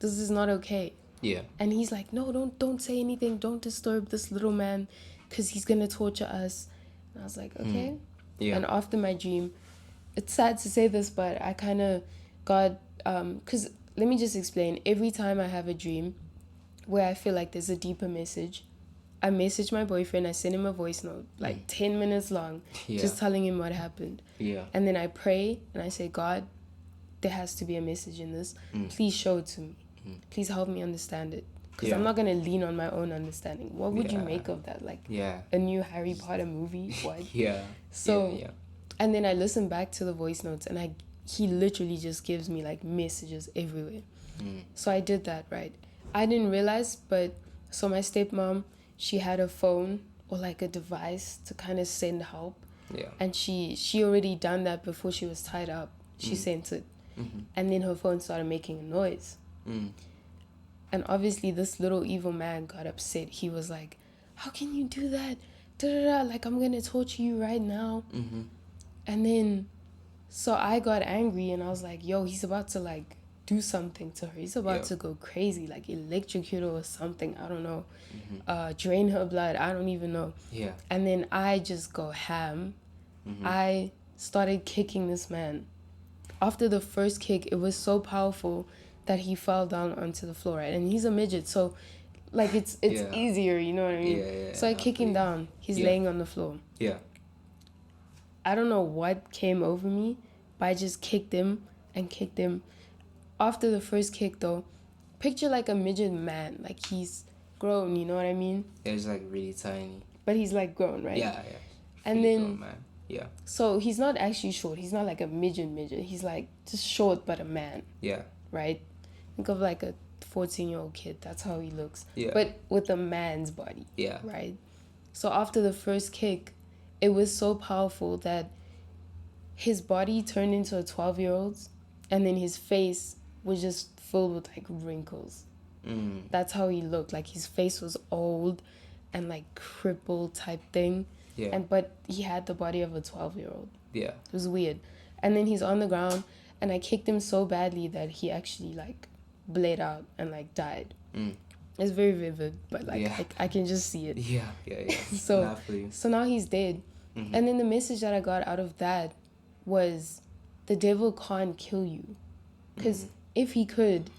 this is not okay. Yeah. And he's like, no, don't say anything. Don't disturb this little man because he's going to torture us. And I was like, okay. Yeah. And after my dream, it's sad to say this, but I kind of got, because let me just explain. Every time I have a dream where I feel like there's a deeper message, I message my boyfriend. I send him a voice note, like 10 minutes long, just telling him what happened. Yeah. And then I pray and I say, God, there has to be a message in this. Please show it to me. Please help me understand it. Because I'm not going to lean on my own understanding. What would you make of that? Like a new Harry Potter movie? What? Yeah. So, yeah. And then I listen back to the voice notes and he literally just gives me like messages everywhere. So I did that, right? I didn't realize, but so my stepmom, she had a phone or like a device to kind of send help. Yeah. And she already done that before she was tied up. She sent it. And then her phone started making a noise. And obviously this little evil man got upset. He was like, how can you do that? Da-da-da. Like, I'm going to torture you right now. And then, so I got angry and I was like, yo, he's about to like do something to her. He's about to go crazy, like electrocute her or something. I don't know. Drain her blood. I don't even know. Yeah. And then I just go ham. I started kicking this man. After the first kick, it was so powerful that he fell down onto the floor, right? And he's a midget, so like it's easier, you know what I mean? Yeah, so I kick him down. He's laying on the floor. Yeah. I don't know what came over me, but I just kicked him and kicked him. After the first kick, though, picture like a midget man. Like, he's grown, you know what I mean? Yeah, he's like really tiny. But he's like grown, right? Yeah. And Really then, grown, man. Yeah. so he's not actually short. He's not like a midget. He's like just short, but a man, Yeah. right? Think of like a 14-year-old kid. That's how he looks. Yeah. But with a man's body. Yeah. Right? So after the first kick, it was so powerful that his body turned into a 12-year-old's, and then his face was just filled with like wrinkles. That's how he looked. Like, his face was old and like crippled type thing. Yeah. But he had the body of a 12-year-old. Yeah. It was weird. And then he's on the ground, and I kicked him so badly that he actually like bled out and like died. It's very vivid, but like Yeah. I can just see it. Yeah. So Not for you. so now he's dead. And then the message that I got out of that was the devil can't kill you. Because if he could,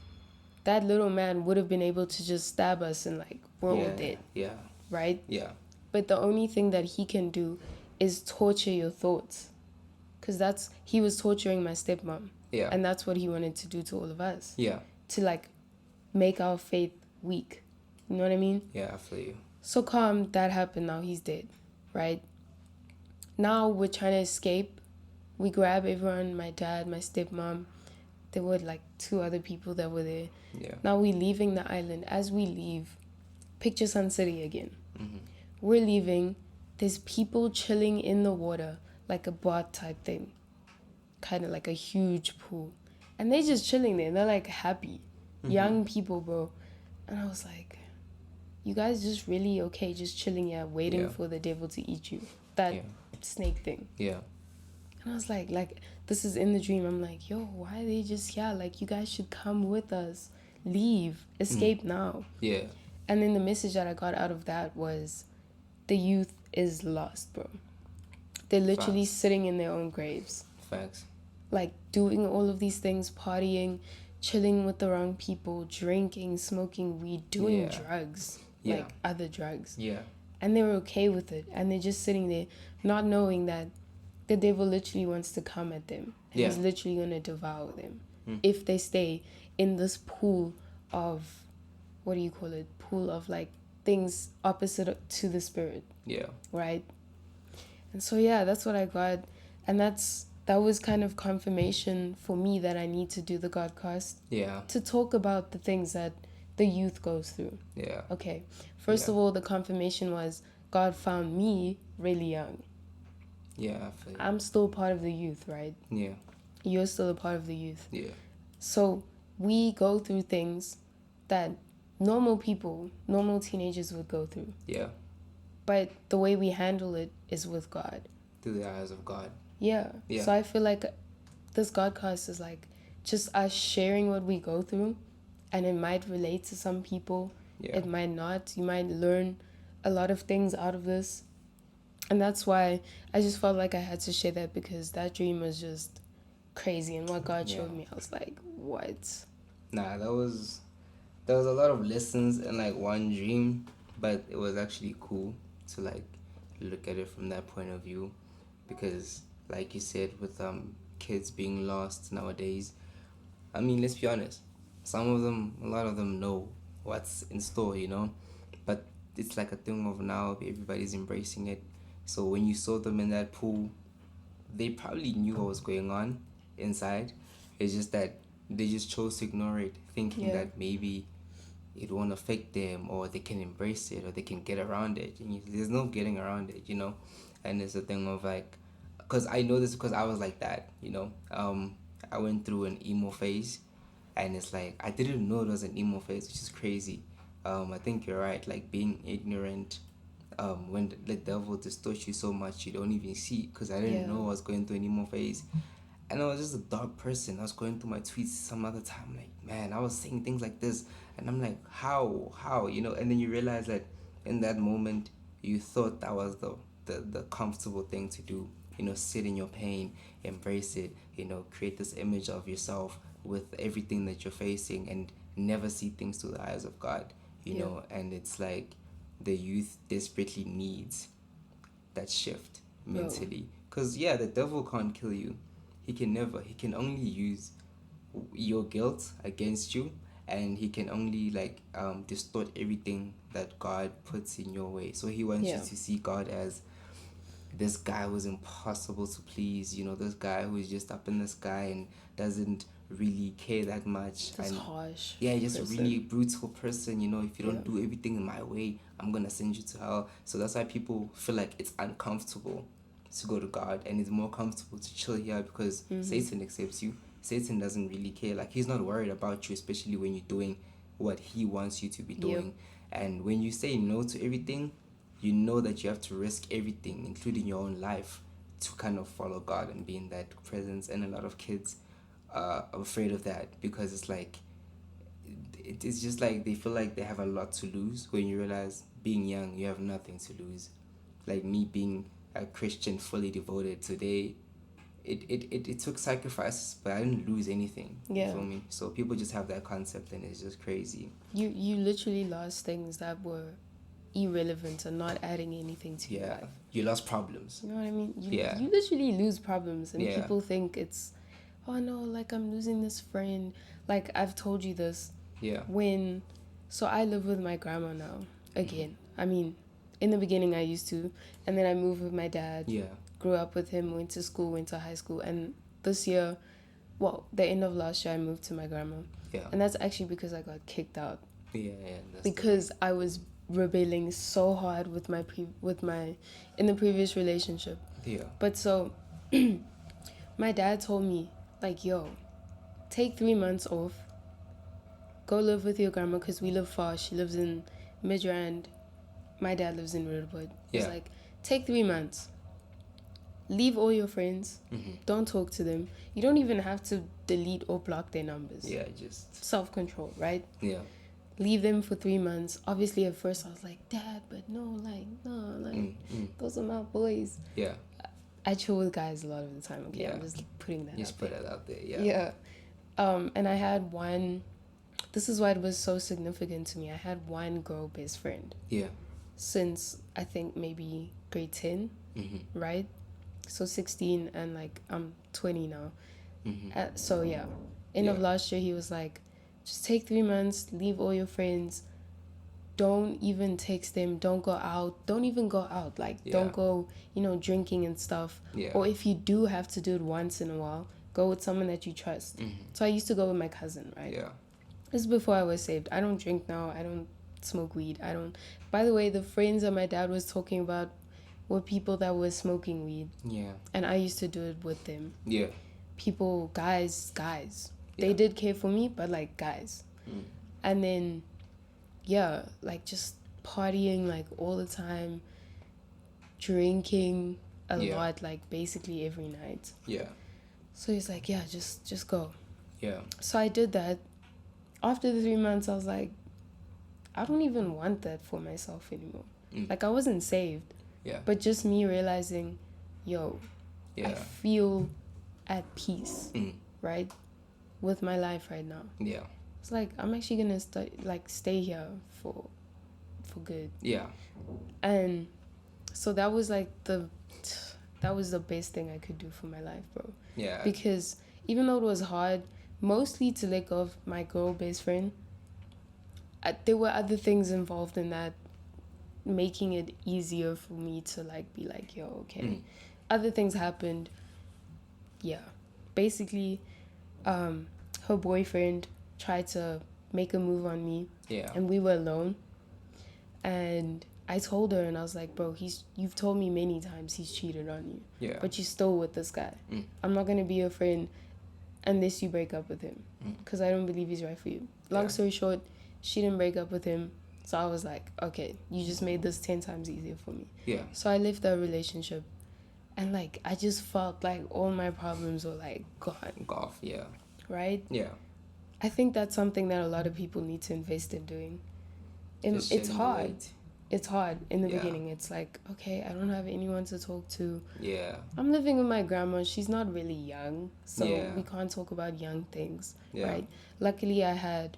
that little man would have been able to just stab us and like we're all dead, Yeah. right? Yeah. But the only thing that he can do is torture your thoughts. Because he was torturing my stepmom. Yeah. And that's what he wanted to do to all of us. Yeah. To like make our faith weak. You know what I mean? Yeah, I feel you. So calm, that happened, now he's dead, right? Now we're trying to escape. We grab everyone, my dad, my stepmom. There were like 2 other people that were there. Yeah. Now we're leaving the island. As we leave, picture Sun City again. We're leaving. There's people chilling in the water, like a bath type thing. Kind of like a huge pool. And they're just chilling there. They're like happy. Young people, bro. And I was like, you guys just really okay, just chilling here, waiting for the devil to eat you. That snake thing. Yeah. And I was like, this is in the dream. I'm like, yo, why are they just here? Like, you guys should come with us. Leave. Escape now. Yeah. And then the message that I got out of that was the youth is lost, bro. They're literally sitting in their own graves. Facts. Like, doing all of these things, partying, chilling with the wrong people, drinking, smoking weed, doing drugs. Like, other drugs. Yeah. And they were okay with it. And they're just sitting there not knowing that the devil literally wants to come at them. And he's literally going to devour them. If they stay in this pool of, what do you call it? Pool of, like, things opposite to the spirit. Yeah. Right? And so, yeah, that's what I got. And that was kind of confirmation for me that I need to do the Godcast. Yeah. To talk about the things that the youth goes through. Yeah. Okay. First of all, the confirmation was God found me really young. Yeah, I feel you. I'm still part of the youth, right? Yeah. You're still a part of the youth. Yeah. So we go through things that normal people, normal teenagers would go through. Yeah. But the way we handle it is with God. Through the eyes of God. Yeah. Yeah. So I feel like this Godcast is like just us sharing what we go through, and it might relate to some people. Yeah. It might not. You might learn a lot of things out of this. And that's why I just felt like I had to share that, because that dream was just crazy. And what God showed me, I was like, what? Nah, there was a lot of lessons in like one dream, but it was actually cool to like look at it from that point of view, because like you said, with kids being lost nowadays, I mean, let's be honest, a lot of them know what's in store, you know, but it's like a thing of now everybody's embracing it. So when you saw them in that pool, they probably knew what was going on inside. It's just that they just chose to ignore it, thinking that maybe it won't affect them, or they can embrace it, or they can get around it. And there's no getting around it, you know. And it's a thing of like, because I know this because I was like that, you know. I went through an emo phase, and it's like I didn't know it was an emo phase, which is crazy. I think you're right. Like being ignorant, when the devil distorts you so much, you don't even see. Because I didn't know I was going through an emo phase. And I was just a dark person. I was going through my tweets some other time, like, man, I was saying things like this. And I'm like, how, you know? And then you realize that in that moment, you thought that was the comfortable thing to do. You know, sit in your pain, embrace it, you know, create this image of yourself with everything that you're facing, and never see things through the eyes of God, you know? And it's like the youth desperately needs that shift mentally. Because, the devil can't kill you. He can only use your guilt against you, and he can only like distort everything that God puts in your way. So he wants you to see God as this guy who's impossible to please, you know, this guy who's just up in the sky and doesn't really care that much. Just and harsh. just a really brutal person, you know. If you don't do everything in my way, I'm gonna send you to hell. So that's why people feel like it's uncomfortable to go to God, and it's more comfortable to chill here, because Satan accepts you. Satan doesn't really care. Like, he's not worried about you, especially when you're doing what he wants you to be doing. And when you say no to everything, you know that you have to risk everything, including your own life, to kind of follow God and be in that presence, and a lot of kids are afraid of that because it's like it's just like they feel like they have a lot to lose when you realize being young you have nothing to lose. Like me being a Christian fully devoted today, it took sacrifices, but I didn't lose anything. Yeah. You feel me? So people just have that concept and it's just crazy. You literally lost things that were irrelevant and not adding anything to your life. You lost problems. You know what I mean? You Yeah. literally lose problems, and Yeah. people think it's, oh no, like I'm losing this friend. Like I've told you this. Yeah. So I live with my grandma now. Again, I mean, in the beginning I used to, and then I moved with my dad. Yeah. Grew up with him, went to school, went to high school, and this year, well, the end of last year, I moved to my grandma. Yeah. And that's actually because I got kicked out. Yeah. Because I was rebelling so hard with my in the previous relationship. Yeah. But so my dad told me, like, yo, take 3 months off, go live with your grandma, because we live far. She lives in Midrand, my dad lives in Redwood. He's like, take 3 months, leave all your friends, don't talk to them. You don't even have to delete or block their numbers. Yeah, just self-control, right? Yeah. Leave them for 3 months. Obviously, at first I was like, Dad, but no, those are my boys. Yeah. I chill with guys a lot of the time. Okay, Yeah. I'm just putting that. Just put it out there. Yeah. Yeah. And I had one. This is why it was so significant to me. I had one girl best friend. Yeah. Since I think maybe grade 10, right? So 16, and like I'm 20 now. So yeah, end of last year he was like, just take 3 months, leave all your friends, don't even text them, don't go out, don't even go out, like don't go, drinking and stuff. Or if you do have to do it once in a while, go with someone that you trust. So I used to go with my cousin, right? Yeah. This is before I was saved. I don't drink now, I don't smoke weed, by the way, the friends that my dad was talking about were people that were smoking weed. Yeah. And I used to do it with them. Yeah. People, guys. They did care for me, but like guys. And then, like just partying like all the time, drinking a lot, like basically every night. Yeah. So he's like, yeah, just go. Yeah. So I did that. After the 3 months, I was like, I don't even want that for myself anymore. Like I wasn't saved. Yeah. But just me realizing, I feel at peace, right, with my life right now. Yeah. It's like I'm actually gonna stay here for good. Yeah. And so that was like the best thing I could do for my life, bro. Yeah. Because even though it was hard, mostly to let go of my girl best friend, there were other things involved in that, making it easier for me to like be like, yo, okay. Other things happened. Yeah. Basically, her boyfriend tried to make a move on me. Yeah. And we were alone. And I told her, and I was like, bro, you've told me many times he's cheated on you. Yeah. But you're still with this guy. I'm not gonna be your friend unless you break up with him, because I don't believe he's right for you. Long story short, she didn't break up with him. So I was like, okay, you just made this 10 times easier for me. Yeah. So I left that relationship, and like I just felt like all my problems were like gone. Golf. Yeah. Right? Yeah. I think that's something that a lot of people need to invest in doing. It's hard. It's hard in the beginning. It's like, okay, I don't have anyone to talk to. Yeah. I'm living with my grandma. She's not really young, so we can't talk about young things, right? Luckily, I had,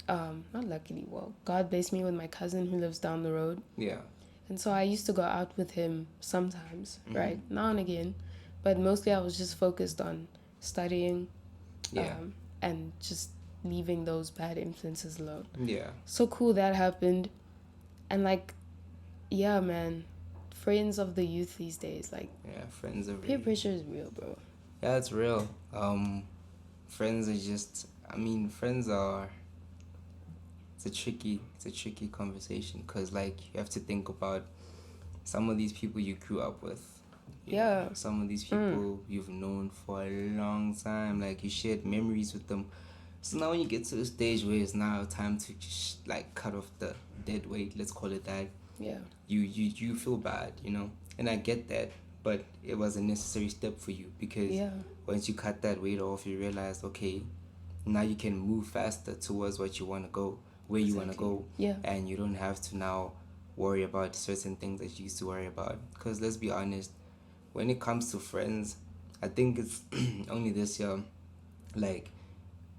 not luckily, well, God blessed me with my cousin who lives down the road. Yeah. And so I used to go out with him sometimes, right? Now and again. But mostly I was just focused on studying and just leaving those bad influences alone. Yeah. So cool that happened. And like, yeah, man, friends of the youth these days, like, friends are peer pressure is real, bro. Yeah, it's real. Friends are just, friends are, it's a tricky conversation, because like you have to think about some of these people you grew up with. Some of these people you've known for a long time, like you shared memories with them. So now when you get to a stage where it's now time to just like cut off the dead weight, let's call it that. Yeah. You feel bad, and I get that, but it was a necessary step for you, because once you cut that weight off, you realize, okay, now you can move faster towards what you want to go, where you want to go, and you don't have to now worry about certain things that you used to worry about. Because let's be honest, when it comes to friends, I think it's only this year, like,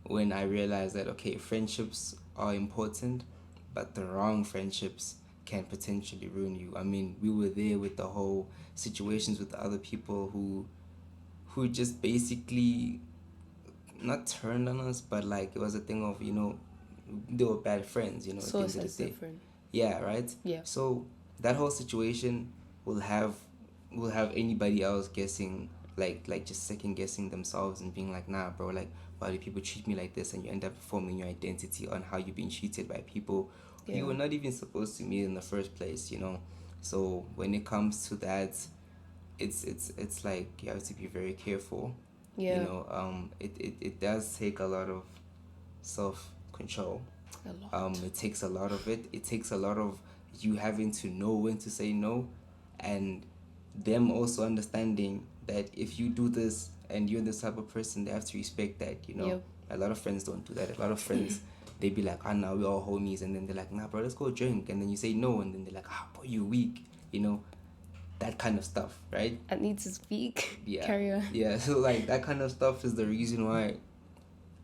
when I realized that, okay, friendships are important, but the wrong friendships can potentially ruin you. I mean, we were there with the whole situations with other people who just basically not turned on us, but like it was a thing of, they were bad friends, at the end of the day. Yeah, right? Yeah. So that whole situation will have anybody else guessing, like just second guessing themselves and being like, nah, bro, like, why do people treat me like this? And you end up forming your identity on how you've been treated by people you were not even supposed to meet in the first place, So when it comes to that, it's like you have to be very careful. It does take a lot of self-control. It takes a lot of it. It takes a lot of you having to know when to say no, and them also understanding that if you do this and you're this type of person, they have to respect that. A lot of friends don't do that. A lot of friends, they be like, nah, we're all homies, and then they're like, nah, bro, let's go drink, and then you say no, and then they're like, bro, you weak, that kind of stuff, right? I need to speak. Yeah. Carry on. Yeah, so like that kind of stuff is the reason why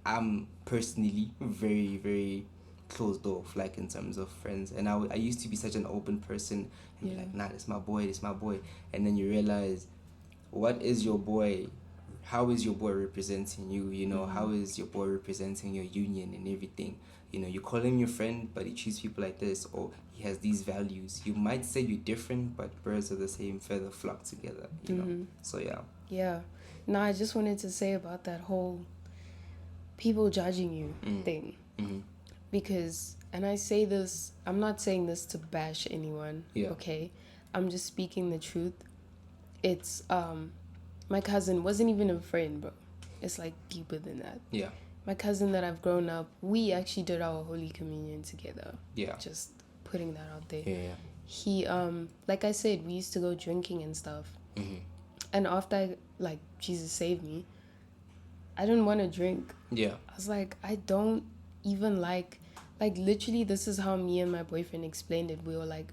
I'm personally very, very closed off, like in terms of friends. And I used to be such an open person and be like, nah, this my boy, and then you realize, what is your boy? How is your boy representing you? How is your boy representing your union and everything? You call him your friend, but he treats people like this, or he has these values. You might say you're different, but birds of the same feather flock together, know? So yeah. No, I just wanted to say about that whole people judging you thing. Because, and I say this, I'm not saying this to bash anyone, okay? I'm just speaking the truth. It's my cousin wasn't even a friend, bro. It's like deeper than that. Yeah. My cousin that I've grown up, we actually did our Holy Communion together. Yeah. Just putting that out there. Yeah. He, like I said, we used to go drinking and stuff. And after, Jesus saved me, I didn't want to drink. Yeah. I was like, I don't even like literally, this is how me and my boyfriend explained it. We were like,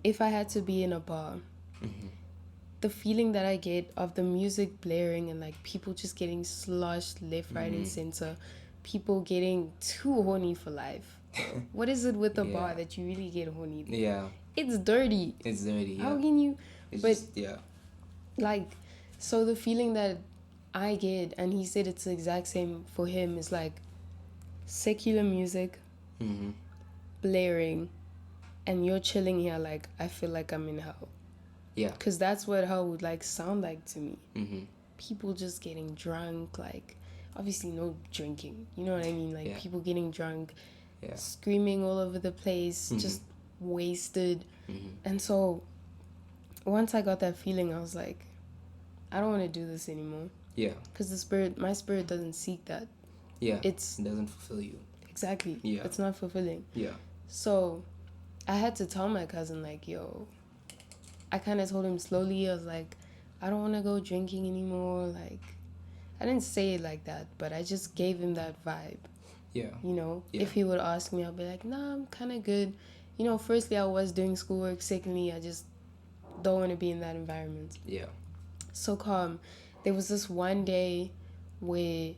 if I had to be in a bar, the feeling that I get of the music blaring and like people just getting sloshed left, right, and center, people getting too horny for life. What is it with the bar that you really get horny? Yeah. It's dirty. Yeah. How can you? Like, so the feeling that I get, and he said it's the exact same for him, is like secular music blaring, and you're chilling here like, I feel like I'm in hell. Yeah. Because that's what hell would sound like to me. People just getting drunk, obviously no drinking, you know what I mean? People getting drunk, screaming all over the place, just wasted. And so once I got that feeling, I was like, I don't want to do this anymore. Yeah. Because my spirit doesn't seek that. Yeah. It doesn't fulfill you. Exactly. Yeah. It's not fulfilling. Yeah. So I had to tell my cousin, yo, I kind of told him slowly, I was like, I don't want to go drinking anymore. I didn't say it like that, but I just gave him that vibe. Yeah. If he would ask me, I'll be like, nah, I'm kind of good. Firstly, I was doing schoolwork. Secondly, I just don't want to be in that environment. Yeah. So calm. There was this one day where,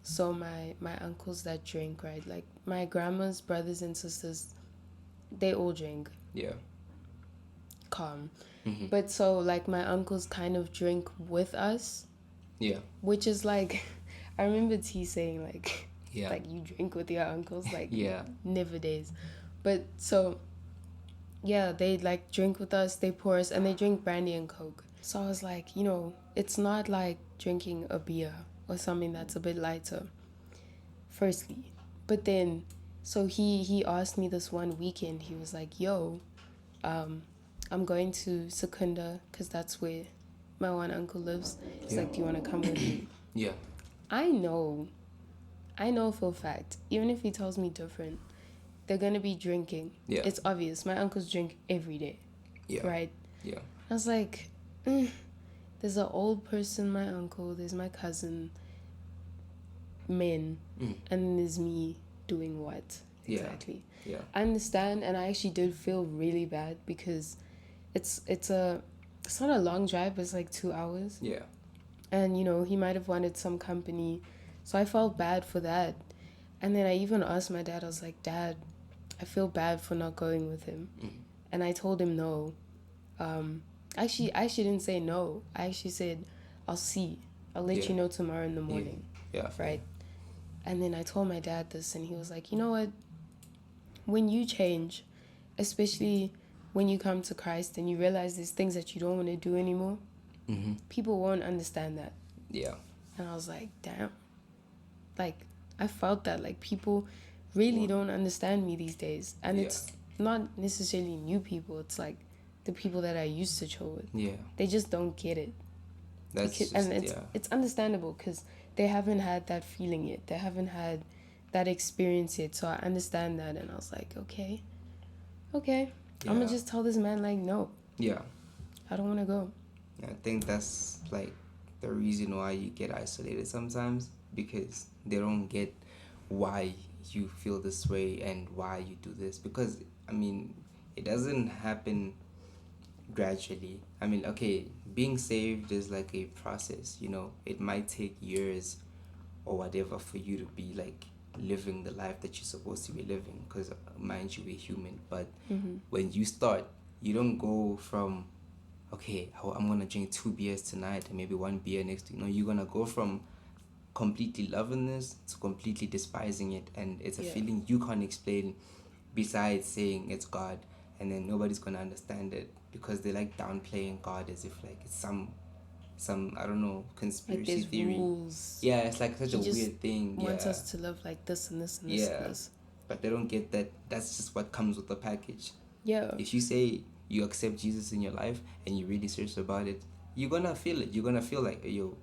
so my uncles that drink, right? My grandma's brothers and sisters, they all drink. Yeah. Calm. But so my uncles kind of drink with us. Yeah. Which is I remember T saying you drink with your uncles, never days. But so they drink with us, they pour us, and they drink brandy and Coke. So I was like, it's not like drinking a beer or something that's a bit lighter, firstly. But then, so he asked me this one weekend, he was like, yo, I'm going to Secunda, because that's where my one uncle lives. He's like, do you want to come with me? Yeah. I know for a fact, even if he tells me different, they're going to be drinking. Yeah. It's obvious. My uncles drink every day. Yeah. Right? Yeah. I was like, There's an old person, my uncle, there's my cousin, men, and then there's me doing what exactly. Yeah. I understand, and I actually did feel really bad because it's not a long drive, but it's like 2 hours. Yeah. And he might have wanted some company, so I felt bad for that. And then I even asked my dad, I was like, Dad, I feel bad for not going with him. And I told him no. I actually didn't say no. I actually said, I'll see. I'll let you know tomorrow in the morning. Yeah. Right? And then I told my dad this, and he was like, you know what? When you change, especially when you come to Christ and you realize there's things that you don't want to do anymore, people won't understand that. Yeah. And I was like, damn. Like, I felt that. Like, people really don't understand me these days. And it's not necessarily new people. It's like the people that I used to chill with. Yeah. They just don't get it. It's it's understandable because they haven't had that feeling yet. They haven't had that experience yet. So I understand that. And I was like, okay. I'm going to just tell this man, like, no. Yeah. I don't want to go. I think that's like the reason why you get isolated sometimes, because they don't get why you feel this way and why you do this. Because I mean, it doesn't happen gradually. I mean, okay, being saved is like a process, it might take years or whatever for you to be like living the life that you're supposed to be living, because mind you, we're human. But when you start, you don't go from, okay, I'm gonna drink 2 beers tonight and maybe 1 beer next week. No, you're gonna go from completely loving this to completely despising it, and it's a feeling you can't explain besides saying it's God. And then nobody's gonna understand it because they like downplaying God as if like it's some I don't know, conspiracy like theory. Rules. Yeah, it's like such a weird thing. Wants us to live like this and this and this and this. But they don't get that that's just what comes with the package. Yeah. If you say you accept Jesus in your life and you're really serious about it, you're gonna feel it. You're gonna feel like, yo,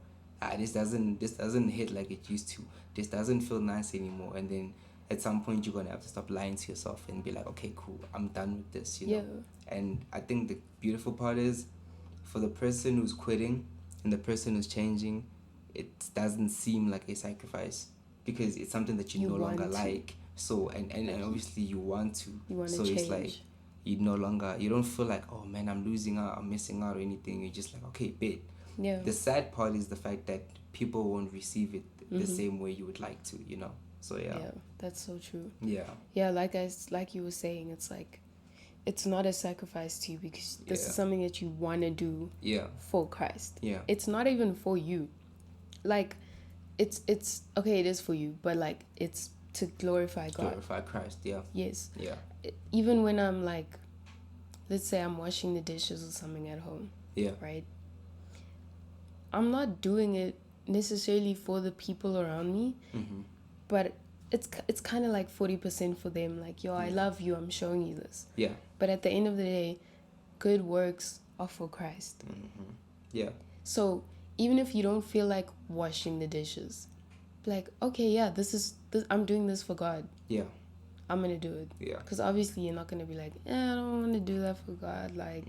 this doesn't hit like it used to. This doesn't feel nice anymore. And then at some point you're gonna have to stop lying to yourself and be like, okay, cool, I'm done with this, you know. And I think the beautiful part is, for the person who's quitting and the person who's changing, it doesn't seem like a sacrifice because it's something that you no longer like. So and obviously you want to. So change. It's like you don't feel like, oh man, I'm losing out, I'm missing out or anything. You're just like, okay, bet. Yeah. The sad part is the fact that people won't receive it the same way you would like to, you know. So yeah, that's so true. Yeah, like you were saying, it's like it's not a sacrifice to you because this is something that you want to do for Christ. It's not even for you. Like it's okay, it is for you, but like it's to glorify God. Glorify Christ, Yes. Yeah. Even when I'm like, let's say I'm washing the dishes or something at home. Yeah. Right? I'm not doing it necessarily for the people around me, but it's kind of like 40% for them. Like, yo, I love you, I'm showing you this. Yeah. But at the end of the day, good works are for Christ. Yeah. So even if you don't feel like washing the dishes, like, okay, this I'm doing this for God. Yeah. I'm gonna do it. Yeah. Because obviously you're not gonna be like, I don't want to do that for God. Like,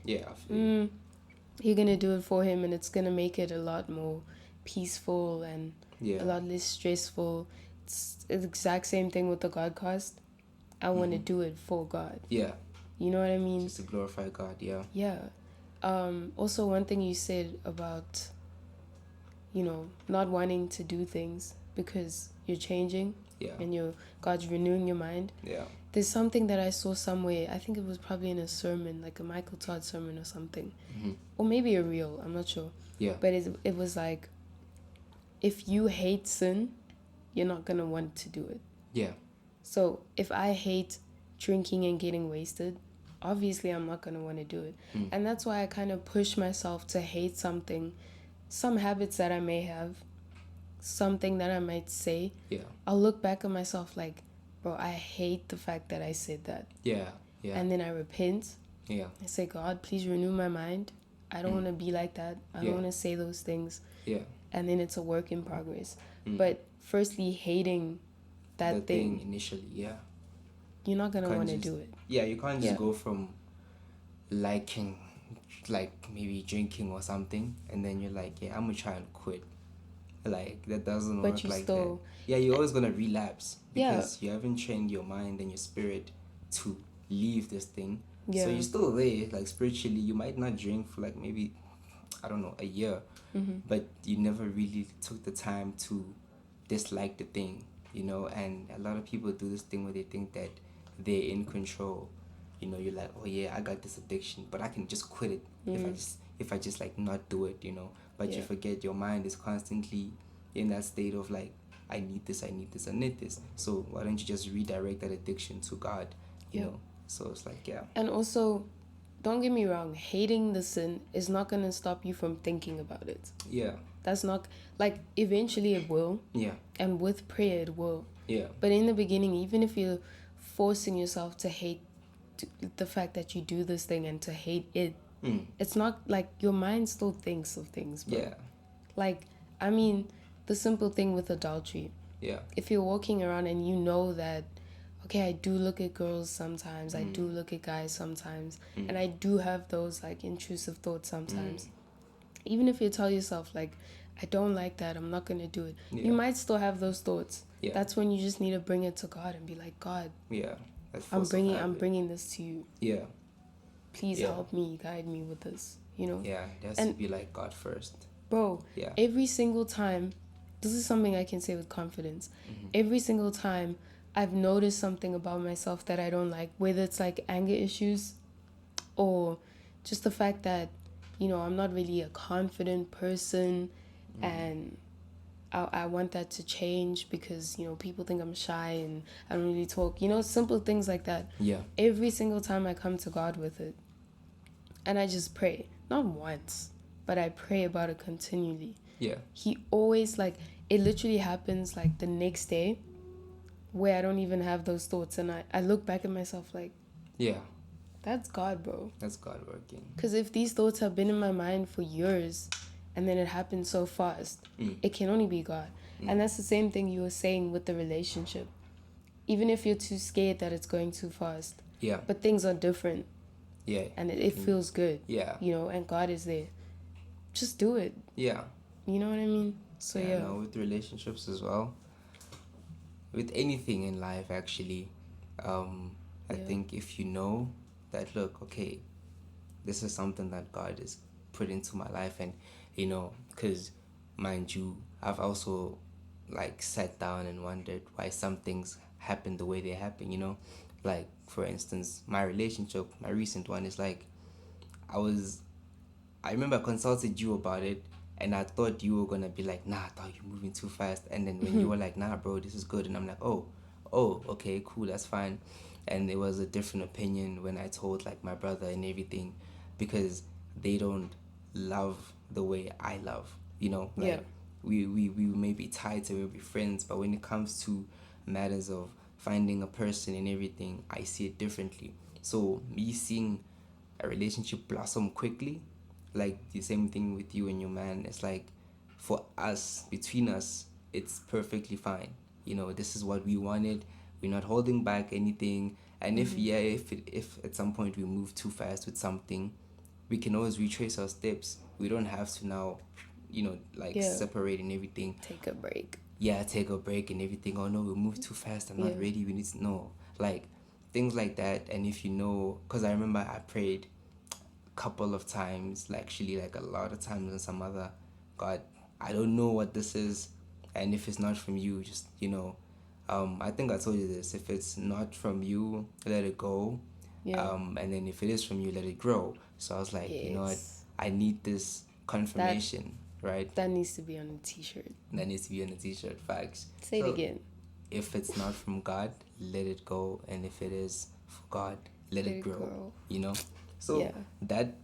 you're gonna do it for Him, and it's gonna make it a lot more peaceful and a lot less stressful. It's the exact same thing with the Godcast. I want to do it for God. Yeah. You know what I mean? Just to glorify God. Yeah. Yeah. Also, one thing you said about, not wanting to do things because you're changing. Yeah. And God's renewing your mind. Yeah. There's something that I saw somewhere. I think it was probably in a sermon, like a Michael Todd sermon or something. Or maybe a reel. I'm not sure. Yeah. But it was like, if you hate sin, you're not going to want to do it. Yeah. So if I hate drinking and getting wasted, obviously I'm not going to want to do it. And that's why I kind of push myself to hate something, some habits that I may have, something that I might say. Yeah. I'll look back at myself like, bro, I hate the fact that I said that. Yeah. Yeah. And then I repent. Yeah. I say, God, please renew my mind. I don't want to be like that. I don't want to say those things. Yeah. And then it's a work in progress. But firstly, hating that thing initially, you're not going to want to do it. Yeah, you can't just go from liking like maybe drinking or something, and then you're like, yeah, I'm gonna try and quit. Like that doesn't But work you like still, that. Yeah, you're always gonna relapse yeah, because you haven't trained your mind and your spirit to leave this thing. So yeah, you're still there, like spiritually. You might not drink for like maybe, I don't know, a year, but you never really took the time to dislike the thing, you know. And a lot of people do this thing where they think that they're in control. You know, you're like, oh yeah, I got this addiction, but I can just quit it if I just like not do it, you know. But you Yeah. forget your mind is constantly in that state of like, I need this, I need this, I need this. So why don't you just redirect that addiction to God, you Yeah. know? So it's like, yeah, And also, don't get me wrong, hating the sin is not going to stop you from thinking about it. yeah, That's not, like, eventually it will. yeah, And with prayer, it will. yeah, But in the beginning, even if you're forcing yourself to hate the fact that you do this thing and to hate it, it's not like your mind still thinks of things, bro. yeah, Like, I mean, the simple thing with adultery. yeah, If you're walking around and you know that, okay, I do look at girls sometimes, I do look at guys sometimes, and I do have those like intrusive thoughts sometimes. Even if you tell yourself like, I don't like that, I'm not gonna do it, you yeah, might still have those thoughts. yeah, That's when you just need to bring it to God and be like, God, yeah. That I'm force of I'm habit. bringing this to you. Yeah, Please yeah, help me, guide me with this. You know. yeah. It has to And be like God first. bro, Yeah, every single time, this is something I can say with confidence. Every single time I've noticed something about myself that I don't like, whether it's like anger issues or just the fact that, you know, I'm not really a confident person and I want that to change because, you know, people think I'm shy and I don't really talk, you know, simple things like that. yeah, Every single time I come to God with it and I just pray, not once, but I pray about it continually. yeah, He always, like, it literally happens like the next day where I don't even have those thoughts and I look back at myself like, yeah. that's God, bro. That's God working. Because if these thoughts have been in my mind for years and then it happens so fast, it can only be God. And that's the same thing you were saying with the relationship. Even if you're too scared that it's going too fast, Yeah, but things are different yeah, and it feels good, yeah, you know, and God is there. Just do it. yeah. You know what I mean? So yeah. No, with relationships as well. With anything in life, actually, I Yeah. think if you know that, look, okay, this is something that God has put into my life, and you know, because mind you, I've also like sat down and wondered why some things happen the way they happen. You know, like for instance, my relationship, my recent one is like, I was I remember I consulted you about it, and I thought you were gonna be like, nah, I thought you're moving too fast. And then when you were like, nah, bro, this is good, and I'm like, oh, okay, cool, that's fine. And it was a different opinion when I told like my brother and everything, because they don't love the way I love, you know, like Yeah. we may be tied to, we'll be friends, but when it comes to matters of finding a person and everything, I see it differently. So me seeing a relationship blossom quickly, like the same thing with you and your man, it's like for us, between us, it's perfectly fine. You know, this is what we wanted. We're not holding back anything. And if at some point we move too fast with something, we can always retrace our steps. We don't have to now, you know, like Yeah. separate and everything. Take a break. Yeah, take a break and everything. Oh no, we moved too fast. I'm not Yeah. ready. We need to know, like things like that. And if you know, because I remember I prayed a couple of times, like actually like a lot of times, and some other, God, I don't know what this is, and if it's not from you, just you know, I think I told you this. If it's not from you, let it go. Yeah. And then if it is from you, let it grow. So I was like, you know what, Yes. I need this confirmation, right? That needs to be on a t-shirt. That needs to be on a t-shirt. Facts. Say it again. If it's not from God, let it go, and if it is for God, let it grow. You know, so Yeah. that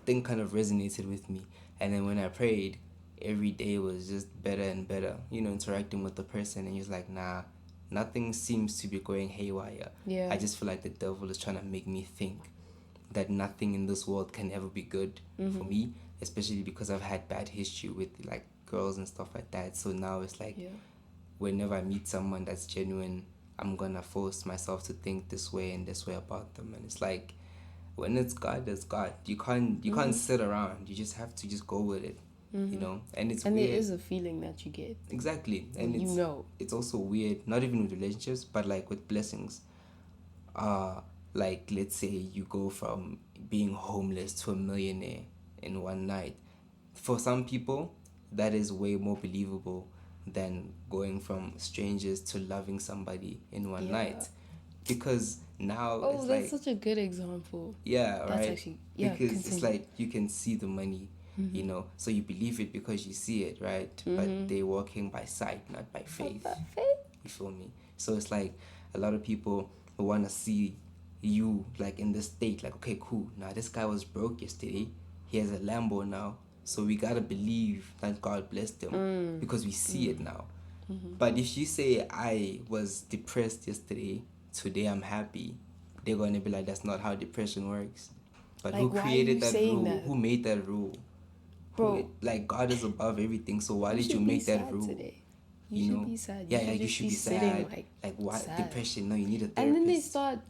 thing kind of resonated with me. And then when I prayed, every day was just better and better. You know, interacting with the person, and he was like, nah, nothing seems to be going haywire. Yeah. I just feel like the devil is trying to make me think that nothing in this world can ever be good for me, especially because I've had bad history with like girls and stuff like that. So now it's like, Yeah. whenever I meet someone that's genuine, I'm gonna force myself to think this way and this way about them. And it's like, when it's God, it's God. You can't sit around. You just have to just go with it. You know, and it's And weird. there is a feeling that you get. Exactly, and it's also weird. Not even with relationships, but like with blessings. Like let's say you go from being homeless to a millionaire in one night. For some people, that is way more believable than going from strangers to loving somebody in one night, because now it's that's like such a good example. yeah, That's right. actually Because continue. it's like you can see the money, you know, so you believe it because you see it, right? But they're walking by sight, not by faith. You feel me? So it's like a lot of people want to see you like in this state, like, okay, cool. Now this guy was broke yesterday. He has a Lambo now. So we gotta believe that God blessed him because we see it now. But if you say I was depressed yesterday, today I'm happy, they're gonna be like, that's not how depression works. But Like, who why are created you that saying rule? that? Who made that rule? Bro, Like God is above everything, so why did you should be make that sad rule? today. You You should know? be sad. Yeah, You you should should be sitting sad. like What sad. depression? No, you need a therapist. And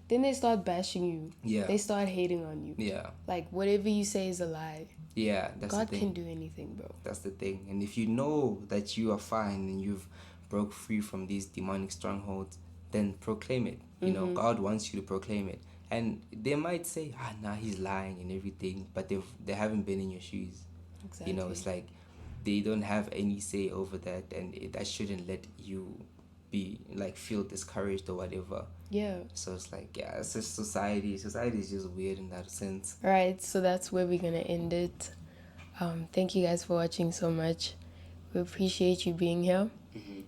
then they start bashing you. Yeah. They start hating on you. Yeah. Like whatever you say is a lie. Yeah, that's God the thing. can do anything, bro. That's the thing. And if you know that you are fine and you've broke free from these demonic strongholds, then proclaim it. You know, God wants you to proclaim it. And they might say, nah, he's lying and everything, but they haven't been in your shoes. Exactly. You know, it's like they don't have any say over that, and that shouldn't let you be like feel discouraged or whatever. Yeah. So it's like, yeah, it's just society is just weird in that sense. All right, so that's where we're gonna end it. Thank you guys for watching so much. We appreciate you being here.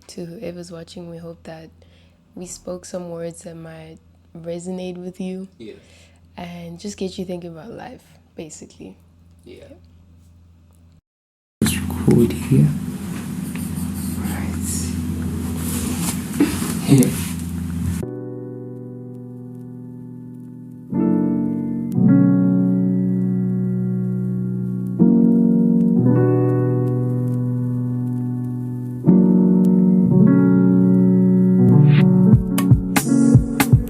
To whoever's watching, we hope that we spoke some words that might resonate with you. Yes. And just get you thinking about life, basically. Yeah. Record here. Right.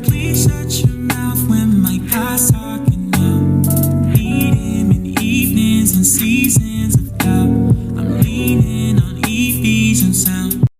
Please shut your mouth when my God's talking now. Need him in evenings and seasons of